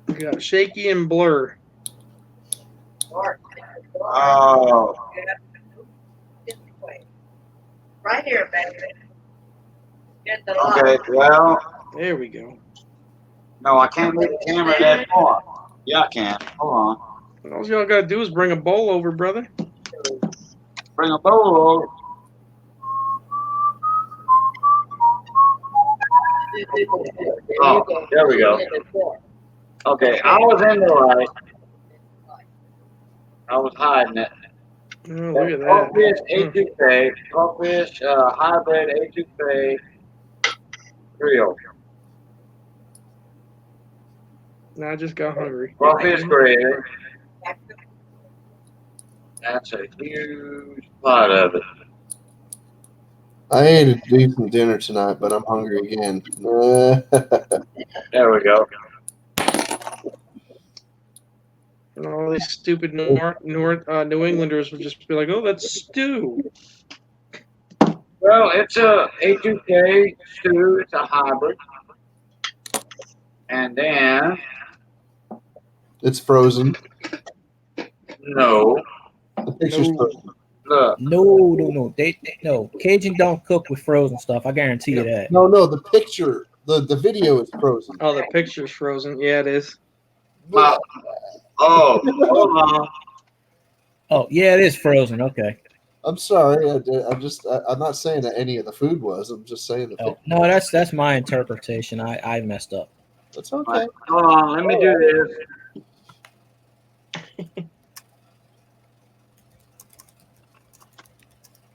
We got Shaky and Blur. Oh, Right here, baby. Get the okay. Well, There we go. no, I can't move the camera that far. Yeah, I can. Hold on. All y'all gotta do is bring a bowl over, brother. Bring a bowl over. Oh, there we go. Okay, I was in the right. I was hiding it. Oh, look at that. Crawfish A2K, crawfish hybrid A2K grill. Now I just got hungry. Crawfish grill. That's a huge pot of it. I ate a decent dinner tonight, but I'm hungry again. There we go. And all these stupid New Englanders would just be like, "Oh, that's stew." Well, it's a A2K stew. It's a hybrid. And then, It's frozen. no. The picture's No. frozen. Look. No. No. Cajun don't cook with frozen stuff. I guarantee you that. No, the picture, the video is frozen. Oh, the picture's frozen. Yeah, it is. Oh, hold on. Oh, yeah, it is frozen. Okay. I'm sorry. I'm not saying that any of the food was. I'm just saying the Oh, picture. no, that's my interpretation. I messed up. That's okay. Hold on. Let me do this.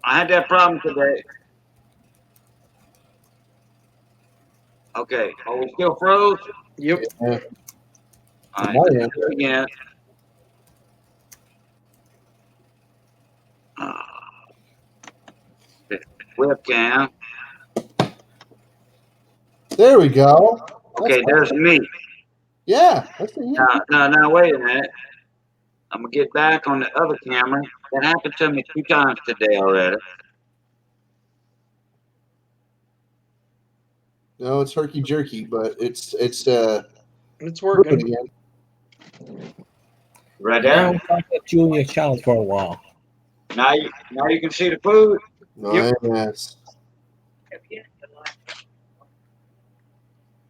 I had that problem today. Okay. Are we still froze? Yep. Yeah. All right. Oh, Let's yeah. do it again. Webcam. There we go. Okay, there's me. Yeah. That's it, yeah. Now, wait a minute. I'm gonna get back on the other camera. That happened to me 2 times today already. No, it's herky jerky, but it's It's moving working. Right again. there. Now I'm talking to Julia Child for a while. Now you can see the food. Nice.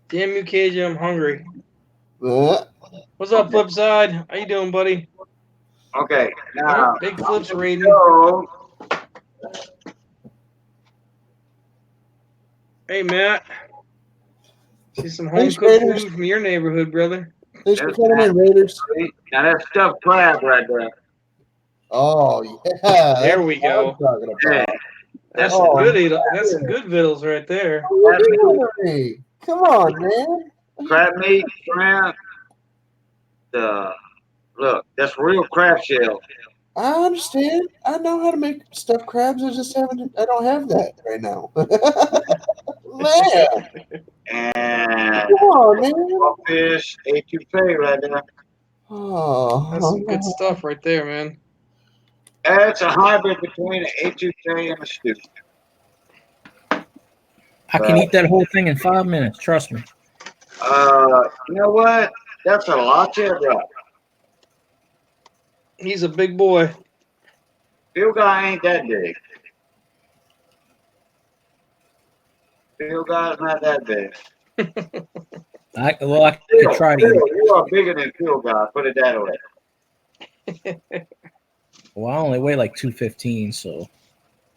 Damn you, KJ, I'm hungry. Uh, What's up, Flipside? How you doing, buddy? Okay. Now, Big Flips raiding. so, Hey, Matt. See some Thanks, home-cooked Raiders. food from your neighborhood, brother. Thanks for coming in, Raiders. now that's stuffed crab right there. Oh yeah. There we go. That's what I'm talking Hey, about. That's Oh, some good. That's some good vittles right there. What are you doing to me? Come on, man. crab meat, shrimp. Look, that's real crab shell. I understand. I know how to make stuffed crabs. I don't have that right now. Man, And come on, man. fish, A2K right there. Oh, That's some good stuff right there, man. It's a hybrid between an A2K and a stew. I can eat that whole thing in 5 minutes. Trust me. You know what? That's a lot of right. He's a big boy. Field guy ain't that big. Field guy's not that big. I could try to eat. You are bigger than field guy. Put it that way. Well, I only weigh like 215, so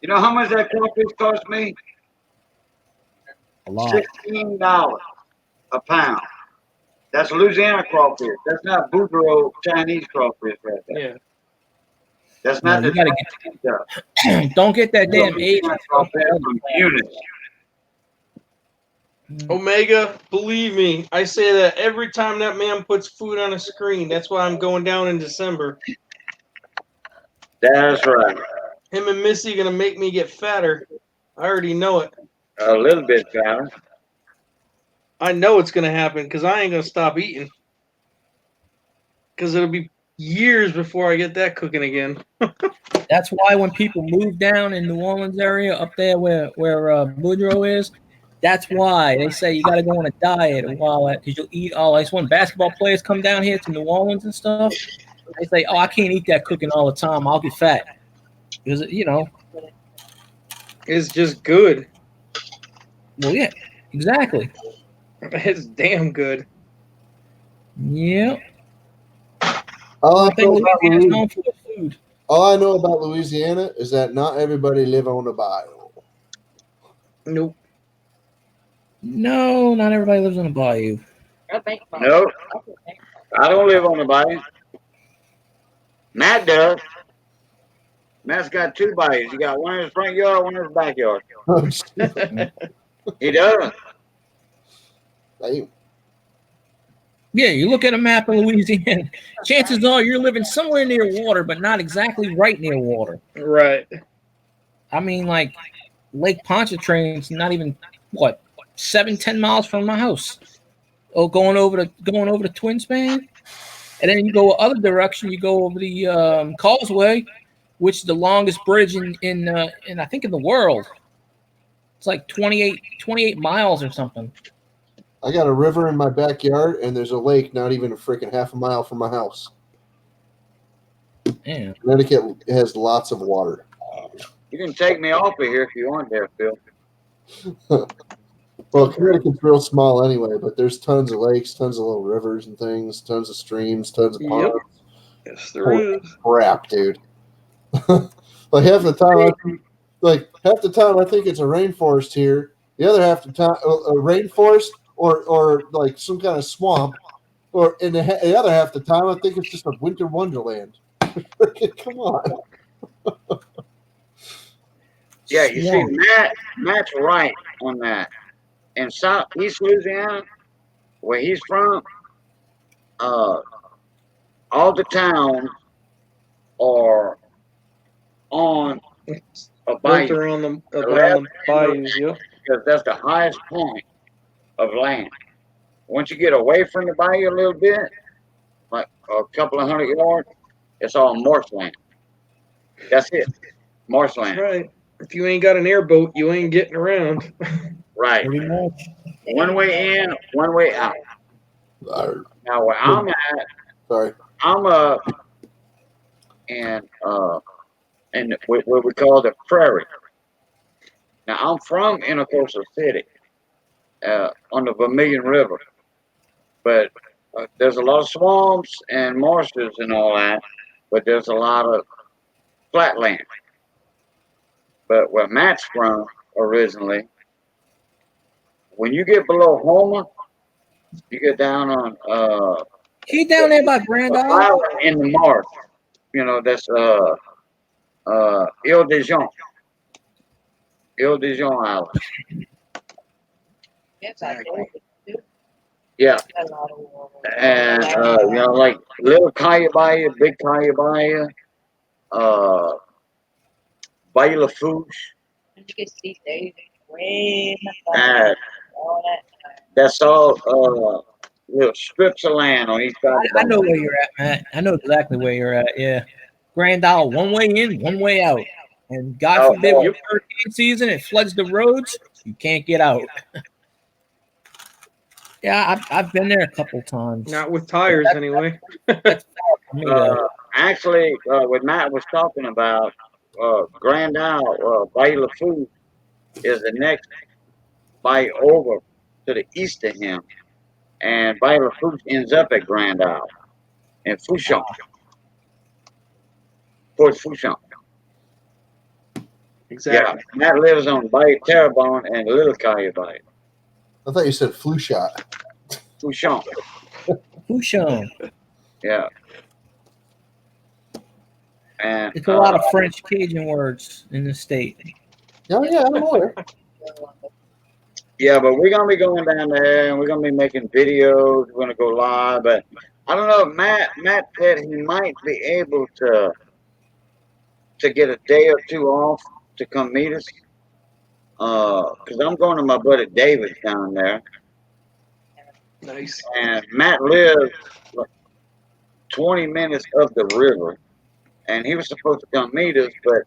You know how much that crawfish cost me? a lot. $16. a pound. That's Louisiana crawfish. That's not Boudreaux Chinese crawfish right there. Yeah. That's No, not you the gotta stuff. don't get that damn Louisiana Asian stuff. crawfish from Eunice. Omega, believe me, I say that every time that man puts food on a screen. That's why I'm going down in December. That's right. Him and Missy gonna make me get fatter. I already know it. A little bit fatter. I know it's gonna happen because I ain't gonna stop eating. Because it'll be years before I get that cooking again. That's why when people move down in New Orleans area up there where Boudreaux is, that's why they say you got to go on a diet a while because you'll eat all. Like when basketball players come down here to New Orleans and stuff, they say, "Oh, I can't eat that cooking all the time. I'll get fat." Because It's just good. well, yeah, exactly. It's damn good. Yeah. All I I think know about Louisiana's Louisiana, known for its food. all I know about Louisiana is that not everybody live on a bayou. Nope. No, not everybody lives on a bayou. No, I don't live on the bayou. Matt does. Matt's got two bayous. He got one in his front yard, one in his backyard. He doesn't. Damn. Yeah, you look at a map of Louisiana, chances are you're living somewhere near water, but not exactly right near water. Right. I mean, like Lake Pontchartrain's not even 7-10 miles from my house. Oh, going over to Twin Span, and then you go other direction. You go over the Causeway, which is the longest bridge in I think in the world. It's like 28 miles or something. I got a river in my backyard, and there's a lake not even a freaking half a mile from my house. Yeah. Connecticut has lots of water. You can take me off of here if you want there, Phil. Well, Connecticut's real small anyway, but there's tons of lakes, tons of little rivers and things, tons of streams, tons of ponds. Yep. Yes, there is. Crap, dude. Like half the time, I think it's a rainforest here. The other half the time, a rainforest or like some kind of swamp, or in the other half the time, I think it's just a winter wonderland. Come on. Yeah, you see, Matt's right on that. In Southeast Louisiana, where he's from, all the towns are on a bayou. Built around the bayous, yep. Because that's the highest point of land. Once you get away from the bayou a little bit, like a couple of 100 yards, it's all marshland. That's it, marshland. That's right. If you ain't got an airboat, you ain't getting around. Right. Pretty much. One way in, one way out. Now where I'm at, Sorry. I'm up in what we call the prairie. Now I'm from Intercoastal City, on the Vermilion River, but there's a lot of swamps and marshes and all that, but there's a lot of flat land. But where Matt's from originally, when you get below Homer, you get down on He down there by Grand Isle? island in the marsh. You know, that's Ile de Jean. Ile de Jean Island. Yeah. And you know, like Little Cayabaya, Big Cayabaya, Bay Lafourche. You can see David way in the And back. All that. that's all little strips of land on each side. I know where you're at, Matt. I know exactly where you're at. Yeah. Grand Isle, one way in, one way out. And God forbid, with hurricane season, it floods the roads, you can't get out. Yeah, I've been there a couple times. Not with tires, anyway. Actually, what Matt was talking about, Grand Isle, Bay Lafourche is the next bay over to the east of him. And Bay Lafourche ends up at Grand Isle in Fouchon. Port Fouchon. Exactly. Yeah, Matt lives on Bay Terrebonne and Little Cayabaya. I thought you said flu shot. Fouchon. Fouchon. Yeah. And It's a lot of French Cajun words in the state. Oh yeah, I'm aware. yeah, but we're gonna be going down there and we're gonna be making videos. We're gonna go live, but I don't know. Matt said he might be able to get a day or two off to come meet us. Because I'm going to my buddy David down there, Nice. and Matt lives like 20 minutes up the river, and he was supposed to come meet us, but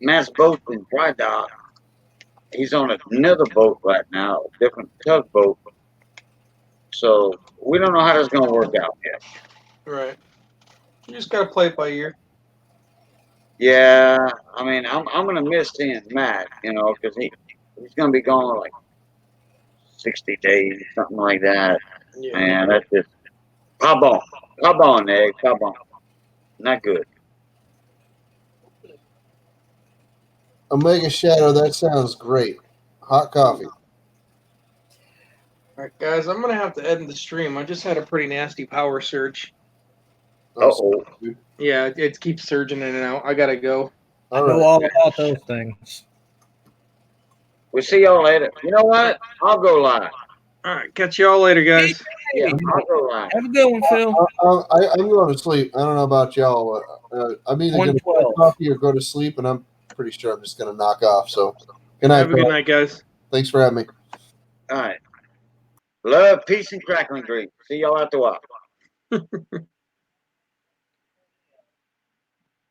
Matt's boat's in dry dock. He's on another boat right now, a different tugboat. So we don't know how that's gonna work out yet. Right. You just gotta play it by ear. Yeah, I mean, I'm gonna miss seeing Matt, you know, because he's gonna be gone like 60 days, something like that. Yeah. Man, that's just pabon, egg, pabon. Not good. Omega Shadow, that sounds great. Hot coffee. All right, guys, I'm gonna have to end the stream. I just had a pretty nasty power surge. Uh-oh. Yeah, it keeps surging in and out. I gotta go. I know all about those things. We'll see y'all later. You know what? I'll go live. All right, catch y'all later, guys. Yeah, I'll go live. Have a good one, Phil. I'm going to sleep. I don't know about y'all. I'm either going to drink coffee or go to sleep, and I'm pretty sure I'm just going to knock off. So, good night. Have a good night, guys. Thanks for having me. All right. Love, peace, and crackling dreams. See y'all after a while.